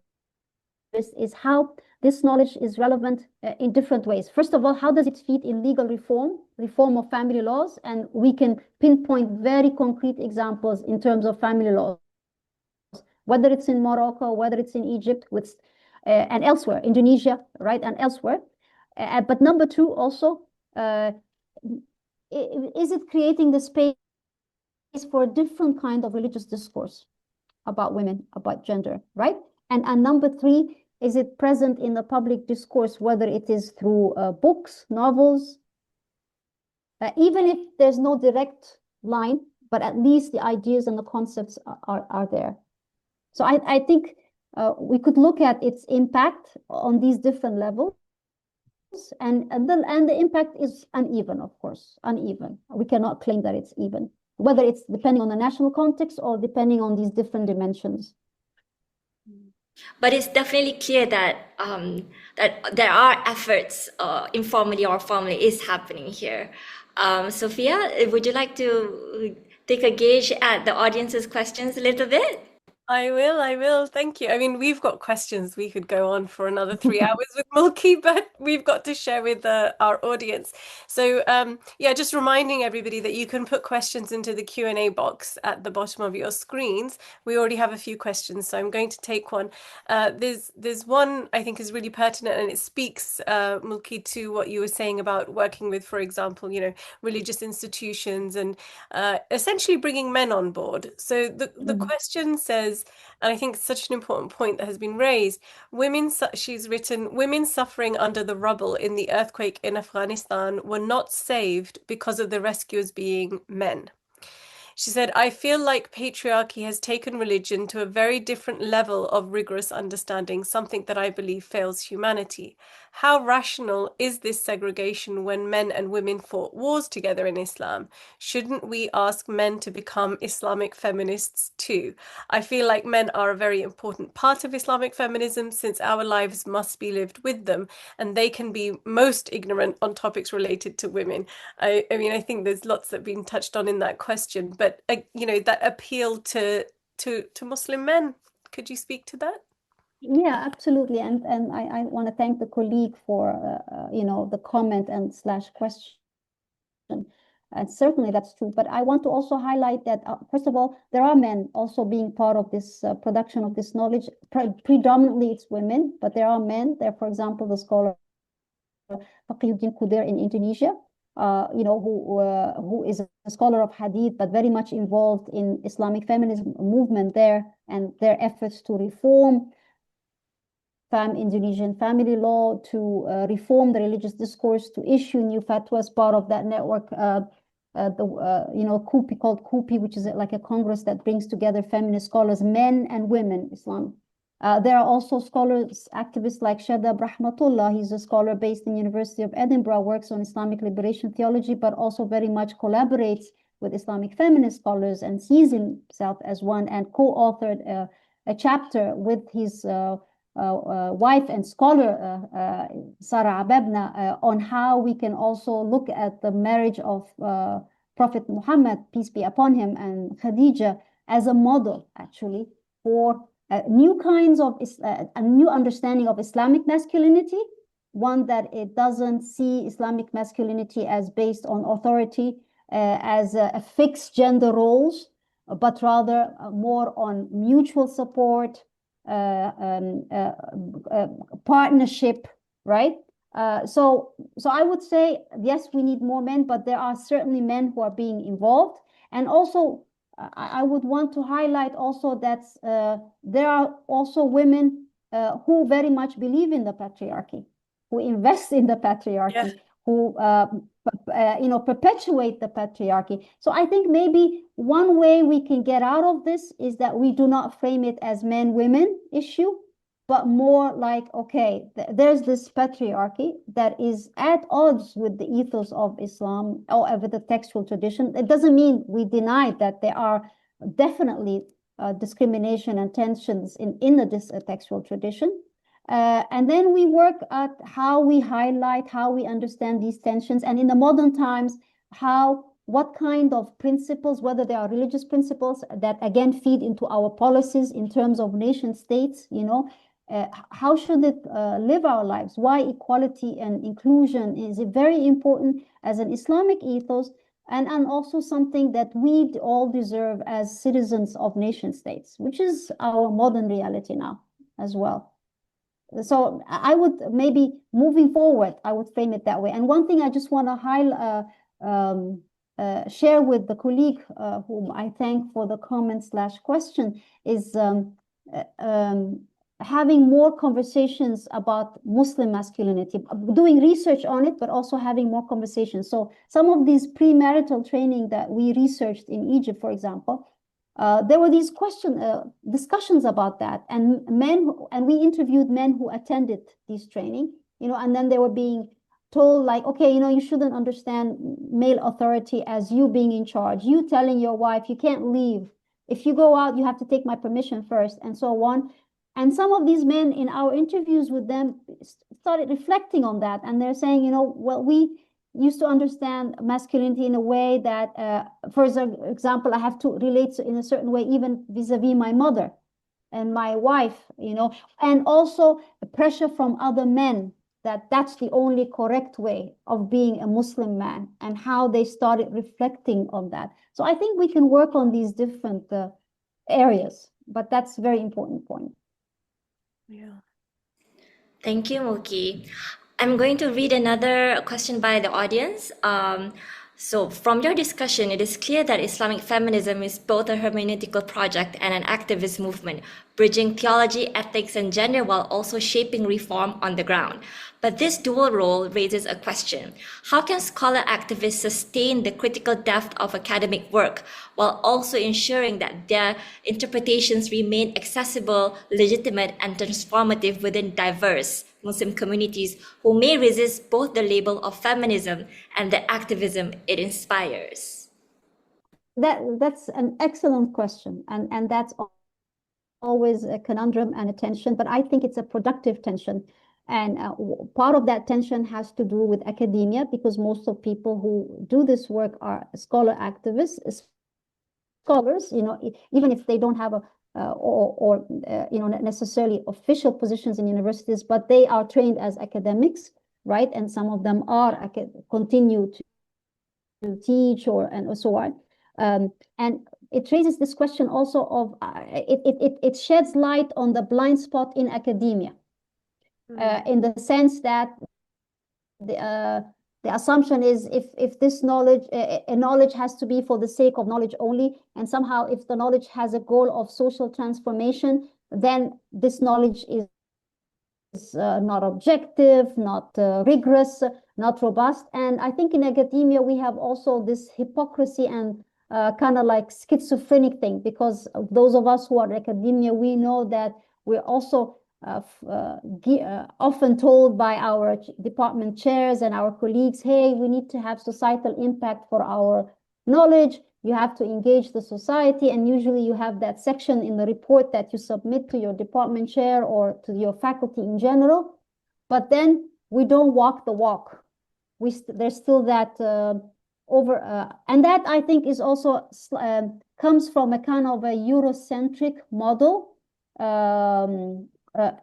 is how this knowledge is relevant in different ways. First of all, how does it feed in legal reform of family laws? And we can pinpoint very concrete examples in terms of family laws, whether it's in Morocco, whether it's in Egypt, and elsewhere, Indonesia, right, and elsewhere. But number two, also, is it creating the space for a different kind of religious discourse about women, about gender, right? And number three, is it present in the public discourse, whether it is through books, novels, even if there's no direct line, but at least the ideas and the concepts are there. So I think we could look at its impact on these different levels. And the impact is uneven, of course, uneven. We cannot claim that it's even, whether it's depending on the national context or depending on these different dimensions. But it's definitely clear that that there are efforts, informally or formally, is happening here. Sofia, would you like to take a gauge at the audience's questions a little bit? I will. Thank you. I mean, we've got questions. We could go on for another 3 hours with Mulki, but we've got to share with our audience. So, yeah, just reminding everybody that you can put questions into the Q&A box at the bottom of your screens. We already have a few questions, so I'm going to take one. There's one I think is really pertinent, and it speaks, Mulki, to what you were saying about working with, for example, religious institutions and essentially bringing men on board. So the question says, and I think it's such an important point that has been raised, she's written, women suffering under the rubble in the earthquake in Afghanistan were not saved because of the rescuers being men. She said, I feel like patriarchy has taken religion to a very different level of rigorous understanding, something that I believe fails humanity. How rational is this segregation when men and women fought wars together in Islam? Shouldn't we ask men to become Islamic feminists too? I feel like men are a very important part of Islamic feminism since our lives must be lived with them, and they can be most ignorant on topics related to women. I mean, I think there's lots that have been touched on in that question, but that appeal to to Muslim men. Could you speak to that? Yeah, absolutely. And I want to thank the colleague for the comment and slash question. And certainly that's true. But I want to also highlight that, first of all, there are men also being part of this production of this knowledge. Predominantly it's women, but there are men. There, for example, the scholar Taqiyuddin Qudir in Indonesia, who is a scholar of hadith, but very much involved in Islamic feminism movement there and their efforts to reform Indonesian family law, to reform the religious discourse, to issue new fatwas. Part of that network, KUPI, called KUPI, which is like a congress that brings together feminist scholars, men and women, Islam. There are also scholars, activists like Shadab Rahmatullah. He's a scholar based in University of Edinburgh, works on Islamic liberation theology, but also very much collaborates with Islamic feminist scholars and sees himself as one, and co-authored a chapter with his wife and scholar Sarah Abebna on how we can also look at the marriage of Prophet Muhammad, peace be upon him, and Khadija as a model, actually, for new kinds of a new understanding of Islamic masculinity, one that it doesn't see Islamic masculinity as based on authority, as a fixed gender roles, but rather more on mutual support, partnership, right? So I would say, yes, we need more men, but there are certainly men who are being involved. And also, I would want to highlight also that there are also women who very much believe in the patriarchy, who invest in the patriarchy, Yeah. who perpetuate the patriarchy. So I think maybe one way we can get out of this is that we do not frame it as men-women issue, but more like, okay, there's this patriarchy that is at odds with the ethos of Islam or with the textual tradition. It doesn't mean we deny that there are definitely discrimination and tensions in the textual tradition. And then we work at how we highlight, how we understand these tensions, and in the modern times, what kind of principles, whether they are religious principles that again feed into our policies in terms of nation states, how should it live our lives? Why equality and inclusion is very important as an Islamic ethos, and also something that we all deserve as citizens of nation states, which is our modern reality now as well. So I would maybe moving forward, I would frame it that way. And one thing I just want to share with the colleague, whom I thank for the comment/question, is having more conversations about Muslim masculinity, doing research on it, but also having more conversations. So some of these premarital training that we researched in Egypt, for example, there were these discussions about that, and we interviewed men who attended these training, and then they were being told, like, okay, you shouldn't understand male authority as you being in charge, you telling your wife you can't leave, if you go out you have to take my permission first, and so on. And some of these men, in our interviews with them, started reflecting on that, and they're saying, well, we used to understand masculinity in a way that, for example, I have to relate in a certain way, even vis-a-vis my mother and my wife, and also the pressure from other men that's the only correct way of being a Muslim man, and how they started reflecting on that. So I think we can work on these different areas, but that's a very important point. Yeah. Thank you, Mulki. I'm going to read another question by the audience. So from your discussion, it is clear that Islamic feminism is both a hermeneutical project and an activist movement, bridging theology, ethics, and gender while also shaping reform on the ground. But this dual role raises a question. How can scholar activists sustain the critical depth of academic work while also ensuring that their interpretations remain accessible, legitimate, and transformative within diverse Muslim communities who may resist both the label of feminism and the activism it inspires? That's an excellent question, and that's always a conundrum and a tension, but I think it's a productive tension. And part of that tension has to do with academia, because most of people who do this work are scholar activists, scholars, even if they don't have necessarily official positions in universities, but they are trained as academics, right? And some of them are continue to teach and so on. And it raises this question also of it sheds light on the blind spot in academia, in the sense that the assumption is if this knowledge knowledge has to be for the sake of knowledge only, and somehow if the knowledge has a goal of social transformation, then this knowledge is not objective, not rigorous, not robust. And I think in academia we have also this hypocrisy and kind of like schizophrenic thing, because those of us who are in academia, we know that we're also often told by our department chairs and our colleagues, hey, we need to have societal impact for our knowledge. You have to engage the society, and usually you have that section in the report that you submit to your department chair or to your faculty in general. But then we don't walk the walk. There's still that and that I think is also comes from a kind of a Eurocentric model.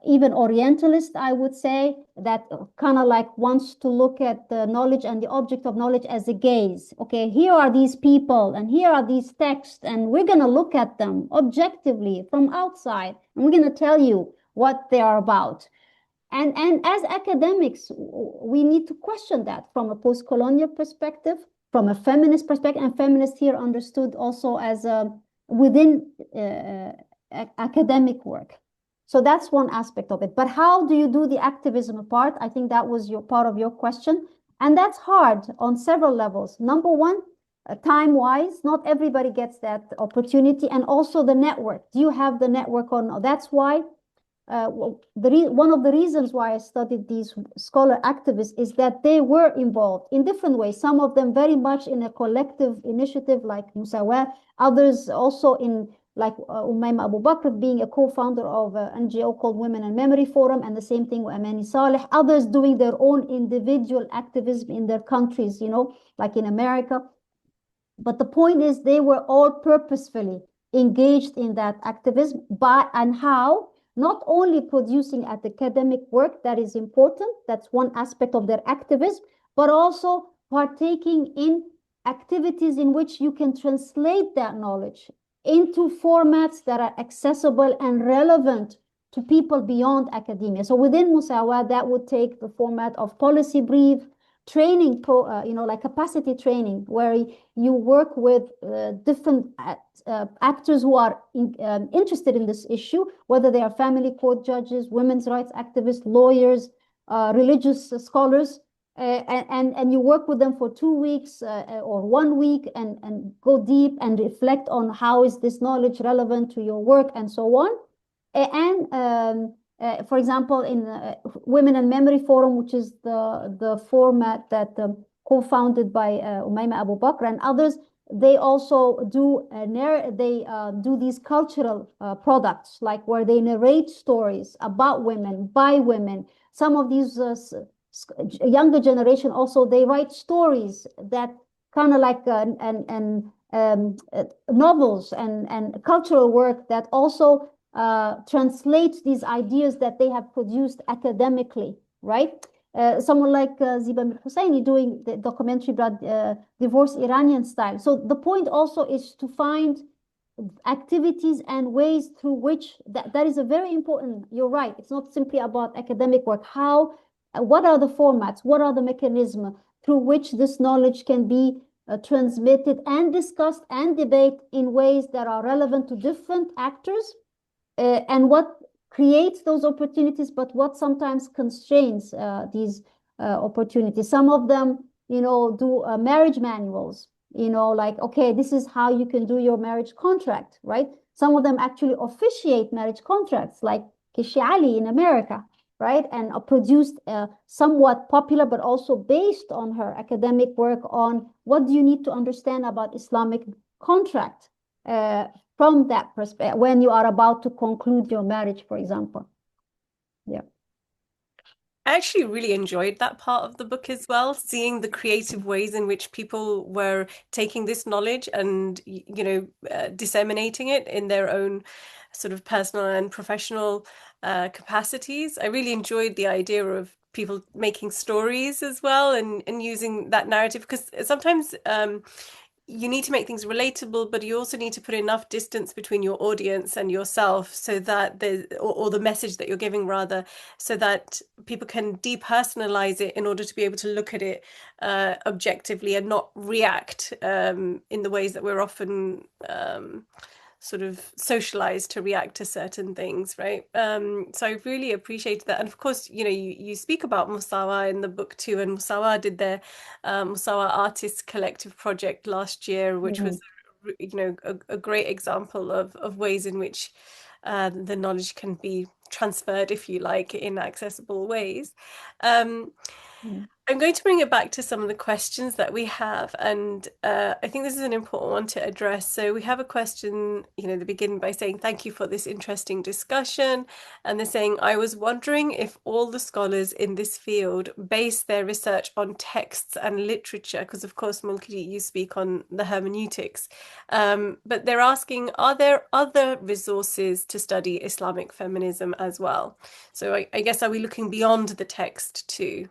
Even Orientalist, I would say, that kind of like wants to look at the knowledge and the object of knowledge as a gaze. Okay, here are these people and here are these texts, and we're going to look at them objectively from outside, and we're going to tell you what they are about. And as academics, we need to question that from a post-colonial perspective, from a feminist perspective, and feminist here understood also as within academic work. So that's one aspect of it. But how do you do the activism part? I think that was part of your question. And that's hard on several levels. Number one, time-wise, not everybody gets that opportunity. And also the network. Do you have the network or not? That's why one of the reasons why I studied these scholar activists is that they were involved in different ways. Some of them very much in a collective initiative like Musawah, others also in like Umayma Abu Bakr being a co-founder of an NGO called Women and Memory Forum, and the same thing with Amani Saleh, others doing their own individual activism in their countries, like in America. But the point is they were all purposefully engaged in that activism and how not only producing academic work, that is important, that's one aspect of their activism, but also partaking in activities in which you can translate that knowledge into formats that are accessible and relevant to people beyond academia. So within Musawah, that would take the format of policy brief, training, like capacity training, where you work with different actors who are interested in this issue, whether they are family court judges, women's rights activists, lawyers, religious scholars, and you work with them for 2 weeks or 1 week and go deep and reflect on how is this knowledge relevant to your work and so on. And for example, in Women and Memory Forum, which is the format that co-founded by Umayma Abu Bakr and others, they also do do these cultural products, like where they narrate stories about women by women. Some of these younger generation also, they write stories that kind of like novels and cultural work that also translates these ideas that they have produced academically, right? Someone like Ziba Mir Husseini doing the documentary about divorce Iranian style. So the point also is to find activities and ways through which that is a very important, you're right, it's not simply about academic work. What are the formats, what are the mechanisms through which this knowledge can be transmitted and discussed and debated in ways that are relevant to different actors, and what creates those opportunities, but what sometimes constrains these opportunities. Some of them, do marriage manuals, like, okay, this is how you can do your marriage contract, right? Some of them actually officiate marriage contracts, like Kishi Ali in America, right? And produced somewhat popular, but also based on her academic work on what do you need to understand about Islamic contract from that perspective when you are about to conclude your marriage, for example. Yeah. I actually really enjoyed that part of the book as well, seeing the creative ways in which people were taking this knowledge and, disseminating it in their own sort of personal and professional capacities. I really enjoyed the idea of people making stories as well and using that narrative because sometimes you need to make things relatable, but you also need to put enough distance between your audience and yourself so that or the message that you're giving rather, so that people can depersonalize it in order to be able to look at it objectively and not react in the ways that we're often sort of socialized to react to certain things, right? So I really appreciated that. And of course, you speak about Musawah in the book too, and Musawah did their Musawah Artists Collective project last year, which was, a great example of ways in which the knowledge can be transferred, if you like, in accessible ways. I'm going to bring it back to some of the questions that we have, and I think this is an important one to address. So we have a question, they begin by saying, thank you for this interesting discussion. And they're saying, I was wondering if all the scholars in this field base their research on texts and literature, because of course, Mulki, you speak on the hermeneutics. But they're asking, are there other resources to study Islamic feminism as well? So I guess, are we looking beyond the text too?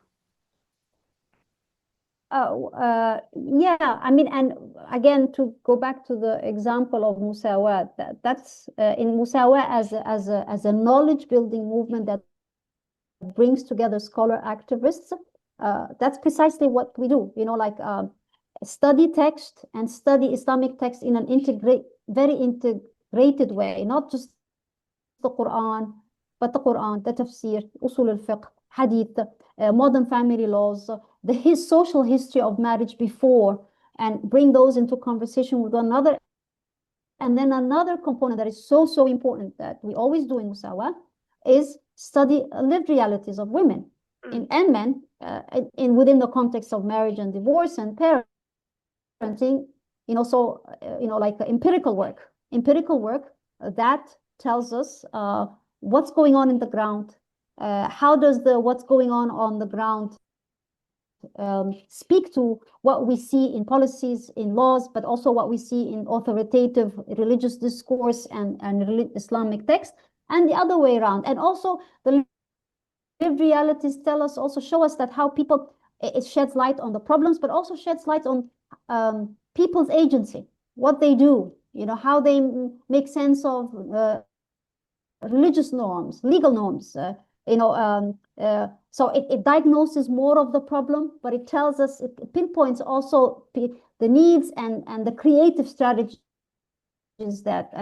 Yeah, I mean, and again, to go back to the example of Musawah, that's in Musawah as a knowledge building movement that brings together scholar activists. That's precisely what we do. Study text and study Islamic text in an very integrated way, not just the Quran, but the Quran, the tafsir, usul al-fiqh, hadith, modern family laws, the social history of marriage before, and bring those into conversation with one another. And then another component that is so important that we always do in Musawah is study lived realities of women and men within the context of marriage and divorce and parenting, like empirical work that tells us what's going on in the ground. How does what's going on the ground speak to what we see in policies, in laws, but also what we see in authoritative religious discourse and Islamic text, and the other way around. And also the lived realities show us that how people, it sheds light on the problems, but also sheds light on people's agency, what they do, how they make sense of religious norms, legal norms, so it diagnoses more of the problem, but it tells us, it pinpoints also the needs and the creative strategies that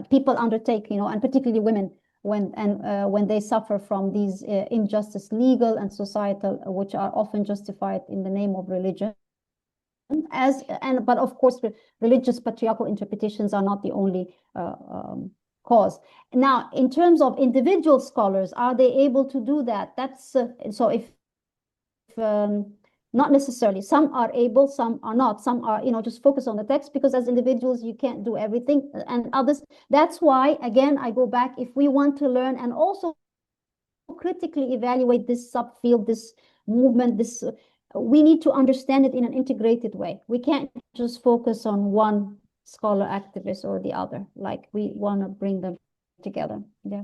people undertake, and particularly women when they suffer from these injustice, legal and societal, which are often justified in the name of religion. But of course, religious patriarchal interpretations are not the only cause. Now, in terms of individual scholars, are they able to do that? That's so if not necessarily. Some are able, some are not. Some are, just focus on the text, because as individuals, you can't do everything. And others, that's why, again, I go back, if we want to learn and also critically evaluate this subfield, this movement, we need to understand it in an integrated way. We can't just focus on one scholar activist or the other. Like, we want to bring them together. Yeah.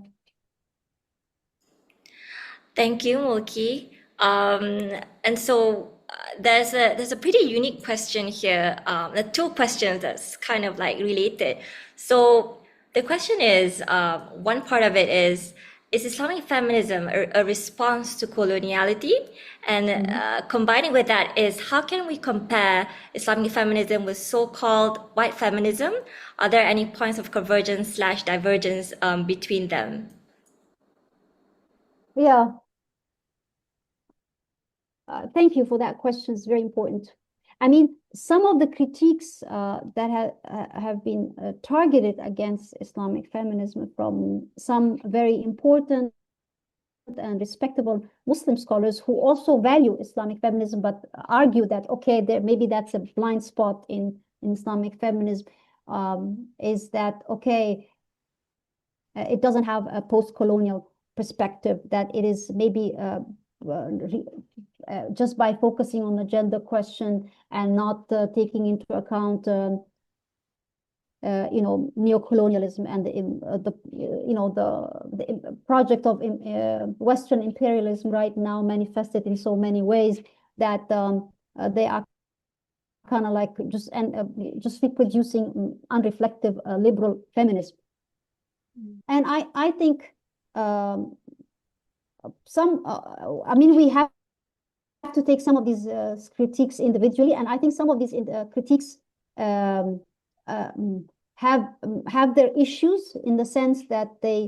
Thank you, Mulki. And so there's a pretty unique question here. The two questions that's kind of like related. So the question is, one part of it is Islamic feminism a response to coloniality? And combining with that is, how can we compare Islamic feminism with so-called white feminism? Are there any points of convergence/divergence between them? Yeah. Thank you for that question. It's very important. I mean, some of the critiques that have been targeted against Islamic feminism from some very important and respectable Muslim scholars who also value Islamic feminism, but argue that, okay, maybe that's a blind spot in Islamic feminism, is that, okay, it doesn't have a post-colonial perspective, that it is maybe just by focusing on the gender question and not taking into account neocolonialism and the project of Western imperialism right now manifested in so many ways that they are kind of like just reproducing unreflective liberal feminism. And I think we have to take some of these critiques individually, and I think some of these critiques have their issues in the sense that they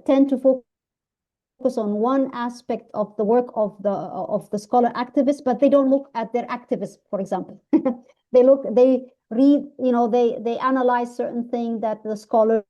tend to focus on one aspect of the work of the scholar activists, but they don't look at their activists, for example. they read, they analyze certain things that the scholar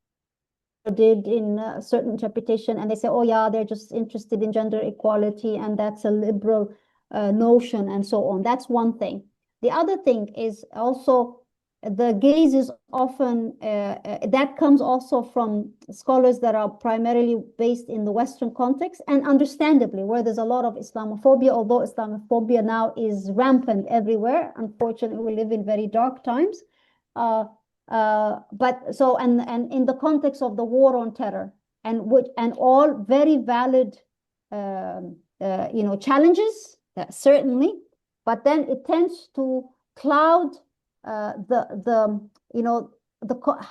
did in a certain interpretation, and they say, oh yeah, they're just interested in gender equality, and that's a liberal notion, and so on. That's one thing. The other thing is also the gaze is often, that comes also from scholars that are primarily based in the Western context, and understandably, where there's a lot of Islamophobia, although Islamophobia now is rampant everywhere. Unfortunately, we live in very dark times. But so, and in the context of the war on terror, and all very valid, challenges, certainly, but then it tends to cloud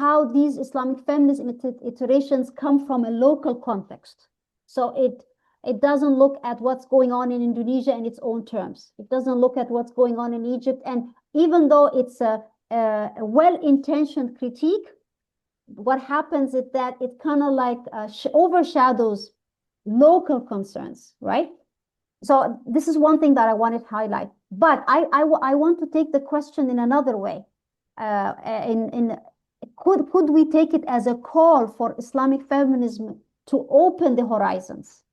how these Islamic feminism iterations come from a local context. So it doesn't look at what's going on in Indonesia in its own terms. It doesn't look at what's going on in Egypt, and even though it's a well-intentioned critique, what happens is that it kind of like overshadows local concerns, right? So this is one thing that I wanted to highlight. But I want to take the question in another way. Could we take it as a call for Islamic feminism to open the horizons?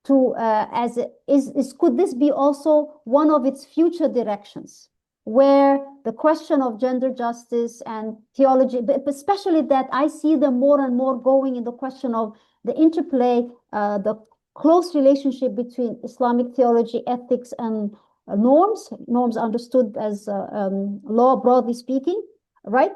Could this be also one of its future directions, where the question of gender justice and theology, but especially that I see them more and more going in the question of the interplay, the close relationship between Islamic theology, ethics, and norms understood as law, broadly speaking, right?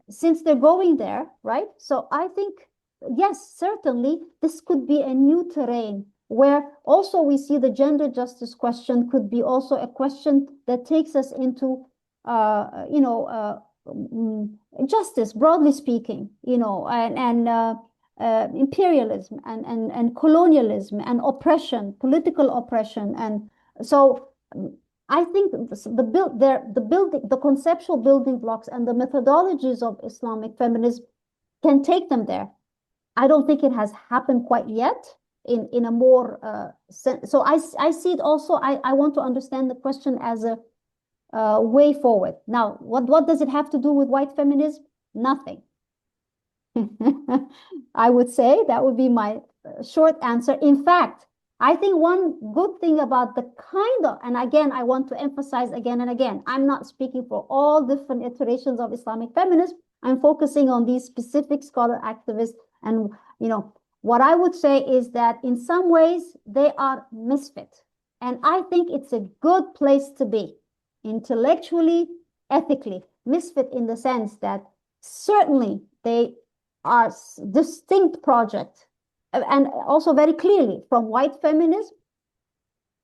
Since they're going there, right? So I think, yes, certainly this could be a new terrain where also we see the gender justice question could be also a question that takes us into, justice, broadly speaking, and imperialism and colonialism and oppression, political oppression. And so I think the conceptual building blocks and the methodologies of Islamic feminism can take them there. I don't think it has happened quite yet in a more so I see it also. I want to understand the question as a way forward. Now, what does it have to do with white feminism? Nothing. I would say that would be my short answer. In fact, I think one good thing about the kind of, and again, I want to emphasize again and again, I'm not speaking for all different iterations of Islamic feminism. I'm focusing on these specific scholar activists. And, what I would say is that in some ways they are misfit. And I think it's a good place to be, intellectually, ethically, misfit in the sense that certainly they are distinct project, and also very clearly from white feminism,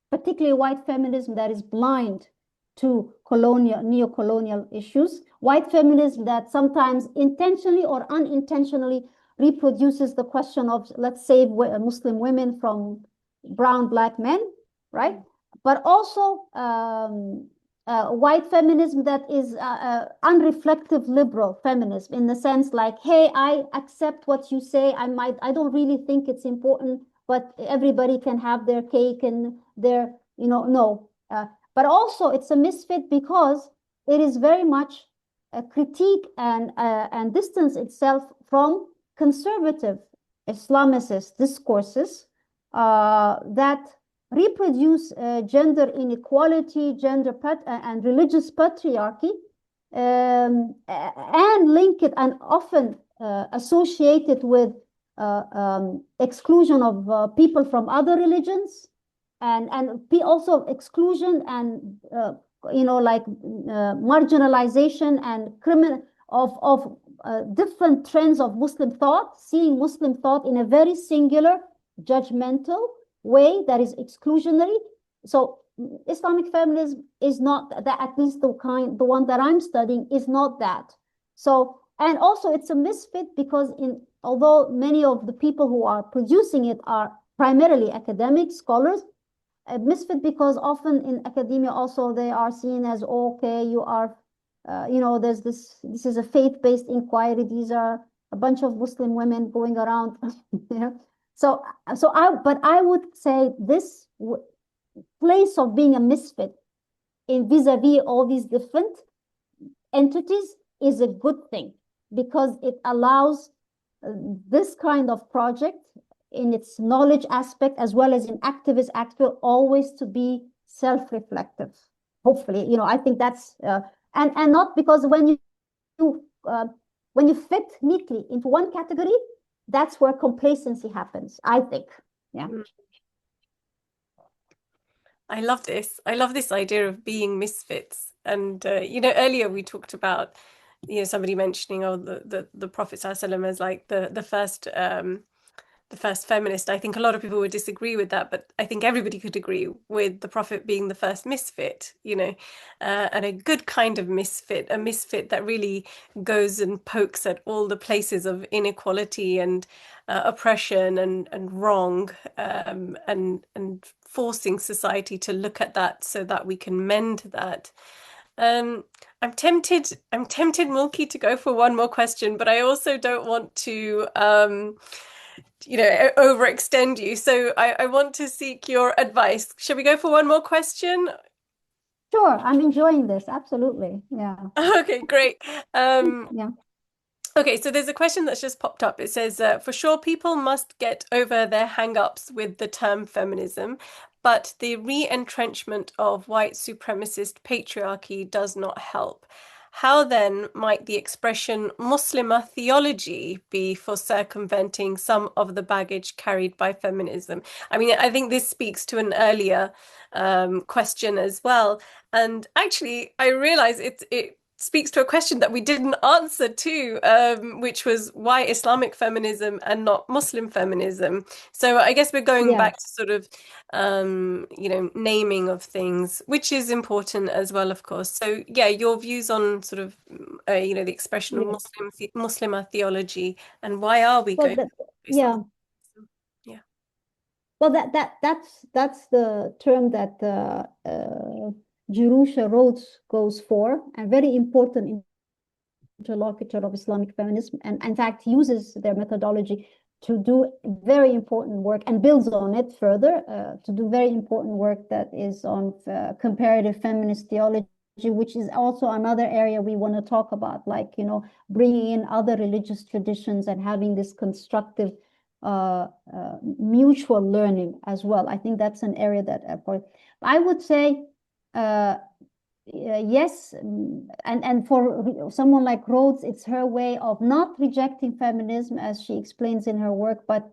particularly white feminism that is blind to neo-colonial issues, white feminism that sometimes intentionally or unintentionally reproduces the question of, let's save Muslim women from brown black men, right? But also white feminism that is unreflective liberal feminism, in the sense like, hey, I accept what you say. I don't really think it's important, but everybody can have their cake and their, no. But also it's a misfit because it is very much a critique and distance itself from conservative Islamicist discourses that reproduce gender inequality, and religious patriarchy, and link it and often associate it with exclusion of people from other religions, and also exclusion and like marginalization and criminal of different trends of Muslim thought, seeing Muslim thought in a very singular, judgmental way that is exclusionary. So Islamic feminism is not that, at least the one that I'm studying is not that. So, and also it's a misfit because although many of the people who are producing it are primarily academic scholars, a misfit because often in academia also they are seen as, okay, you are, there's this is a faith-based inquiry. These are a bunch of Muslim women going around, but I would say this place of being a misfit in vis-a-vis all these different entities is a good thing, because it allows this kind of project in its knowledge aspect as well as in activist aspect always to be self-reflective. Hopefully, I think that's and not because when you fit neatly into one category, that's where complacency happens, I think. Yeah. I love this. I love this idea of being misfits. And earlier we talked about somebody mentioning the Prophet ﷺ as like the first feminist. I think a lot of people would disagree with that, but I think everybody could agree with the Prophet being the first misfit, and a good kind of misfit, a misfit that really goes and pokes at all the places of inequality and oppression and wrong, and forcing society to look at that so that we can mend that. I'm tempted, Mulki, to go for one more question, but I also don't want to overextend you. So I want to seek your advice. Shall we go for one more question? Sure, I'm enjoying this. Absolutely. Yeah. Okay, great. Yeah. Okay, so there's a question that's just popped up. It says, for sure, people must get over their hang-ups with the term feminism, but the re-entrenchment of white supremacist patriarchy does not help. How then might the expression Muslimah theology be for circumventing some of the baggage carried by feminism? I mean, I think this speaks to an earlier question as well. And actually, I realize it speaks to a question that we didn't answer too, which was why Islamic feminism and not Muslim feminism. So I guess we're going back to sort of, naming of things, which is important as well, of course. So yeah, your views on sort of, the expression of Muslimah theology, and why are we going? Yeah. Yeah. Well, that's the term that Jerusha Rhodes goes for, and very important interlocutor of Islamic feminism, and in fact uses their methodology to do very important work and builds on it further to do very important work that is on comparative feminist theology, which is also another area we want to talk about, like, bringing in other religious traditions and having this constructive mutual learning as well. I think that's an area that I would say yes, and for someone like Rhodes, it's her way of not rejecting feminism as she explains in her work, but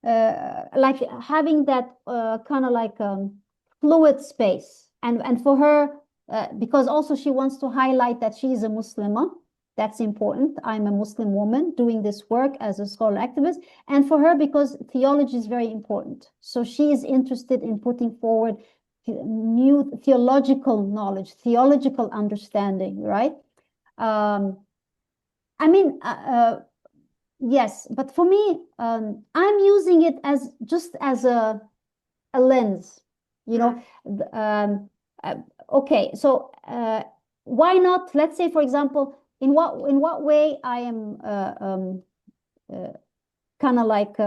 like having that kind of like fluid space, and for her because also she wants to highlight that she is a Muslimah. That's important. I'm a Muslim woman doing this work as a scholar activist. And for her, because theology is very important. So she is interested in putting forward new theological knowledge, theological understanding, right? I mean, yes, but for me, I'm using it as just as a lens, okay, so why not, let's say, for example, in what way I am kind of like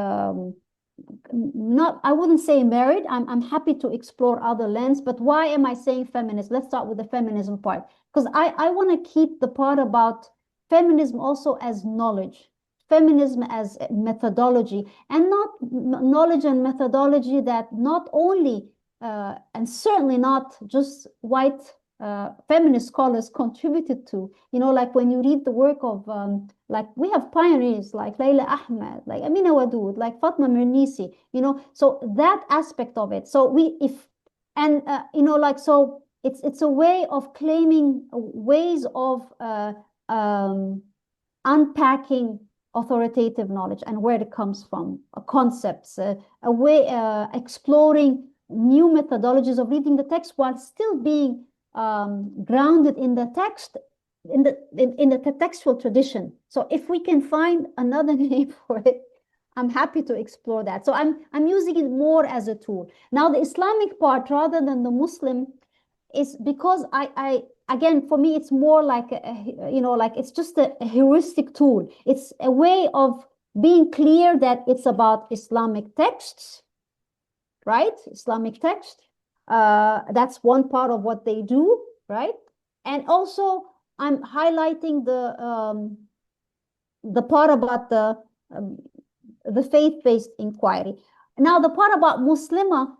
not, I wouldn't say married. I'm happy to explore other lens, but why am I saying feminist? Let's start with the feminism part, because I want to keep the part about feminism also as knowledge, feminism as methodology, and not knowledge and methodology that not only and certainly not just white feminist scholars contributed to. Like when you read the work of, like we have pioneers like Layla Ahmed, like Amina Wadoud, like Fatma Mernisi, so that aspect of it. So so it's a way of claiming ways of unpacking authoritative knowledge and where it comes from, concepts, a way exploring new methodologies of reading the text while still being grounded in the text, in the textual tradition. So if we can find another name for it, I'm happy to explore that. So I'm using it more as a tool. Now the Islamic part rather than the Muslim is because again, for me, it's more like like it's just a heuristic tool. It's a way of being clear that it's about Islamic texts, right? Islamic text. That's one part of what they do, right? And also, I'm highlighting the part about the faith-based inquiry. Now, the part about Muslima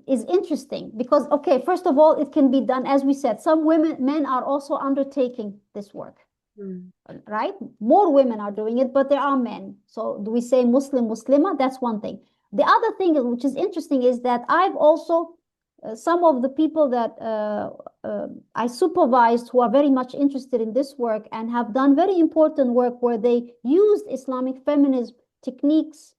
is interesting because, okay, first of all, it can be done, as we said, some men are also undertaking this work, right? More women are doing it, but there are men. So do we say Muslim, Muslima? That's one thing. The other thing which is interesting is that I've also, some of the people that I supervised who are very much interested in this work and have done very important work where they used Islamic feminism techniques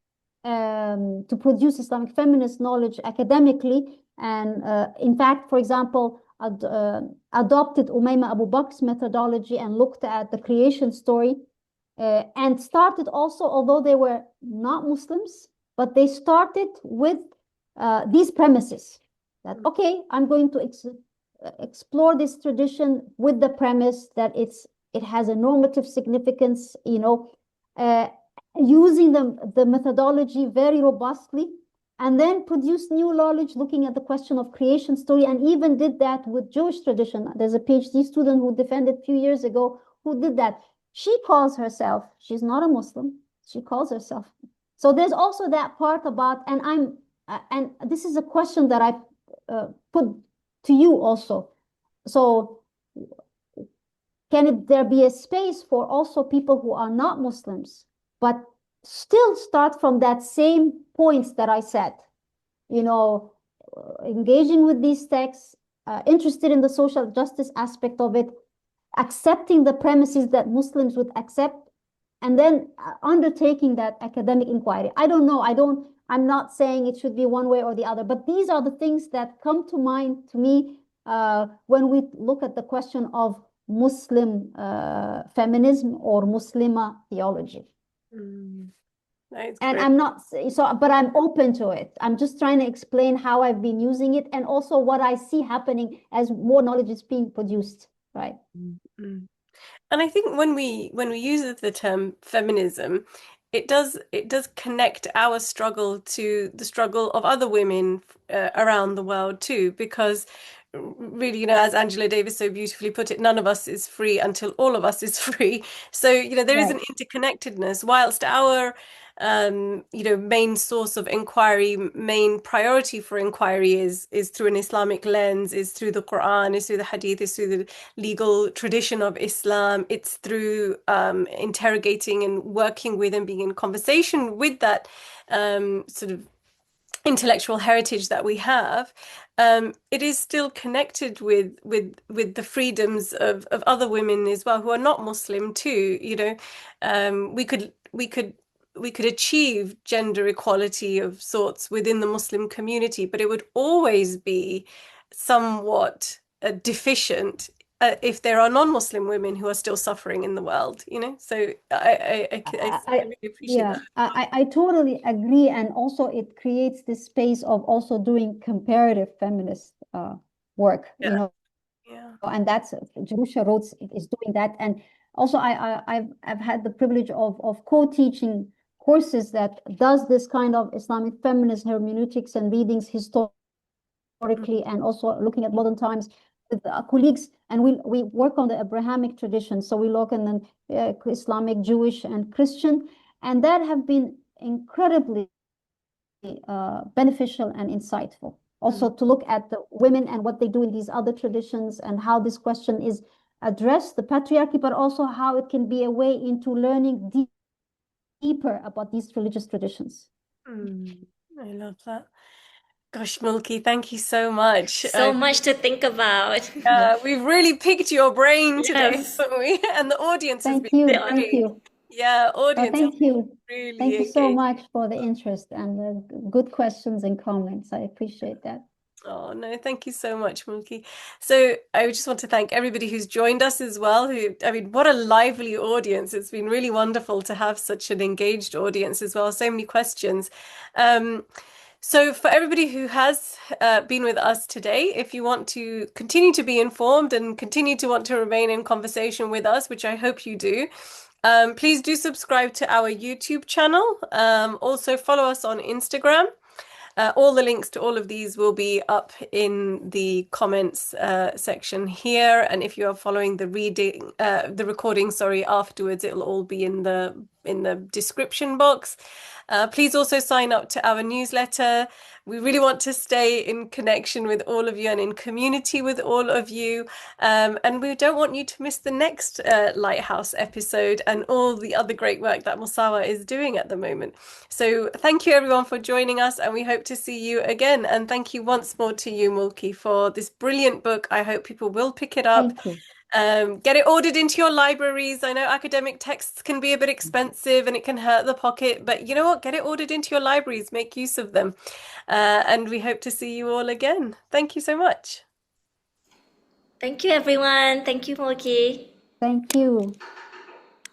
to produce Islamic feminist knowledge academically. And in fact, for example, adopted Umayma Abu Bakr's methodology and looked at the creation story and started also, although they were not Muslims, but they started with these premises that, okay, I'm going to explore this tradition with the premise that it has a normative significance, using the methodology very robustly, and then produce new knowledge looking at the question of creation story, and even did that with Jewish tradition. There's a PhD student who defended a few years ago who did that. She calls herself, she's not a Muslim, she calls herself. So there's also that part about, and this is a question that I put to you also. So can there be a space for also people who are not Muslims, but still start from that same points that I said, engaging with these texts, interested in the social justice aspect of it, accepting the premises that Muslims would accept, and then undertaking that academic inquiry. I don't know. I'm not saying it should be one way or the other, but these are the things that come to mind to me when we look at the question of Muslim feminism or Muslima theology. That's And great. I'm not so, but I'm open to it. I'm just trying to explain how I've been using it and also what I see happening as more knowledge is being produced, right? And I think when we use the term feminism, it does connect our struggle to the struggle of other women around the world too, because really, as Angela Davis so beautifully put it, none of us is free until all of us is free. So, there is an interconnectedness. Whilst our main source of inquiry, main priority for inquiry is through an Islamic lens, is through the Quran, is through the Hadith, is through the legal tradition of Islam. It's through interrogating and working with and being in conversation with that sort of intellectual heritage that we have. It is still connected with the freedoms of other women as well who are not Muslim too. We could achieve gender equality of sorts within the Muslim community, but it would always be somewhat deficient if there are non-Muslim women who are still suffering in the world, So I really appreciate that. I totally agree, and also it creates this space of also doing comparative feminist work, Yeah. and that's Jerusha Rhodes is doing that, and also I've had the privilege of co-teaching courses that does this kind of Islamic feminist hermeneutics and readings historically, and also looking at modern times with colleagues, and we work on the Abrahamic tradition. So we look in Islamic, Jewish, and Christian, and that have been incredibly beneficial and insightful. Also to look at the women and what they do in these other traditions and how this question is addressed, the patriarchy, but also how it can be a way into learning deeper about these religious traditions. I love that. Gosh, Mulki, thank you so much. So much to think about. We've really picked your brain today, Yes. haven't we? And the audience has been Thank you. The Thank really, you. yeah, audience has Thank you. really Thank you so engaged. much for the interest and the good questions and comments. I appreciate that. Oh, no, thank you so much, Mulki. So I just want to thank everybody who's joined us as well. I mean, what a lively audience. It's been really wonderful to have such an engaged audience as well. So many questions. So for everybody who has been with us today, if you want to continue to be informed and continue to want to remain in conversation with us, which I hope you do, please do subscribe to our YouTube channel. Also follow us on Instagram. All the links to all of these will be up in the comments section here, and if you are following the recording, sorry, afterwards, it'll all be in the description box. Please also sign up to our newsletter. We really want to stay in connection with all of you and in community with all of you. And we don't want you to miss the next Lighthouse episode and all the other great work that Musawah is doing at the moment. So thank you everyone for joining us, and we hope to see you again. And thank you once more to you, Mulki, for this brilliant book. I hope people will pick it up. Thank you. Get it ordered into your libraries. I know academic texts can be a bit expensive and it can hurt the pocket, but you know what? Get it ordered into your libraries. Make use of them. And we hope to see you all again. Thank you so much. Thank you, everyone. Thank you, Mulki. Thank you.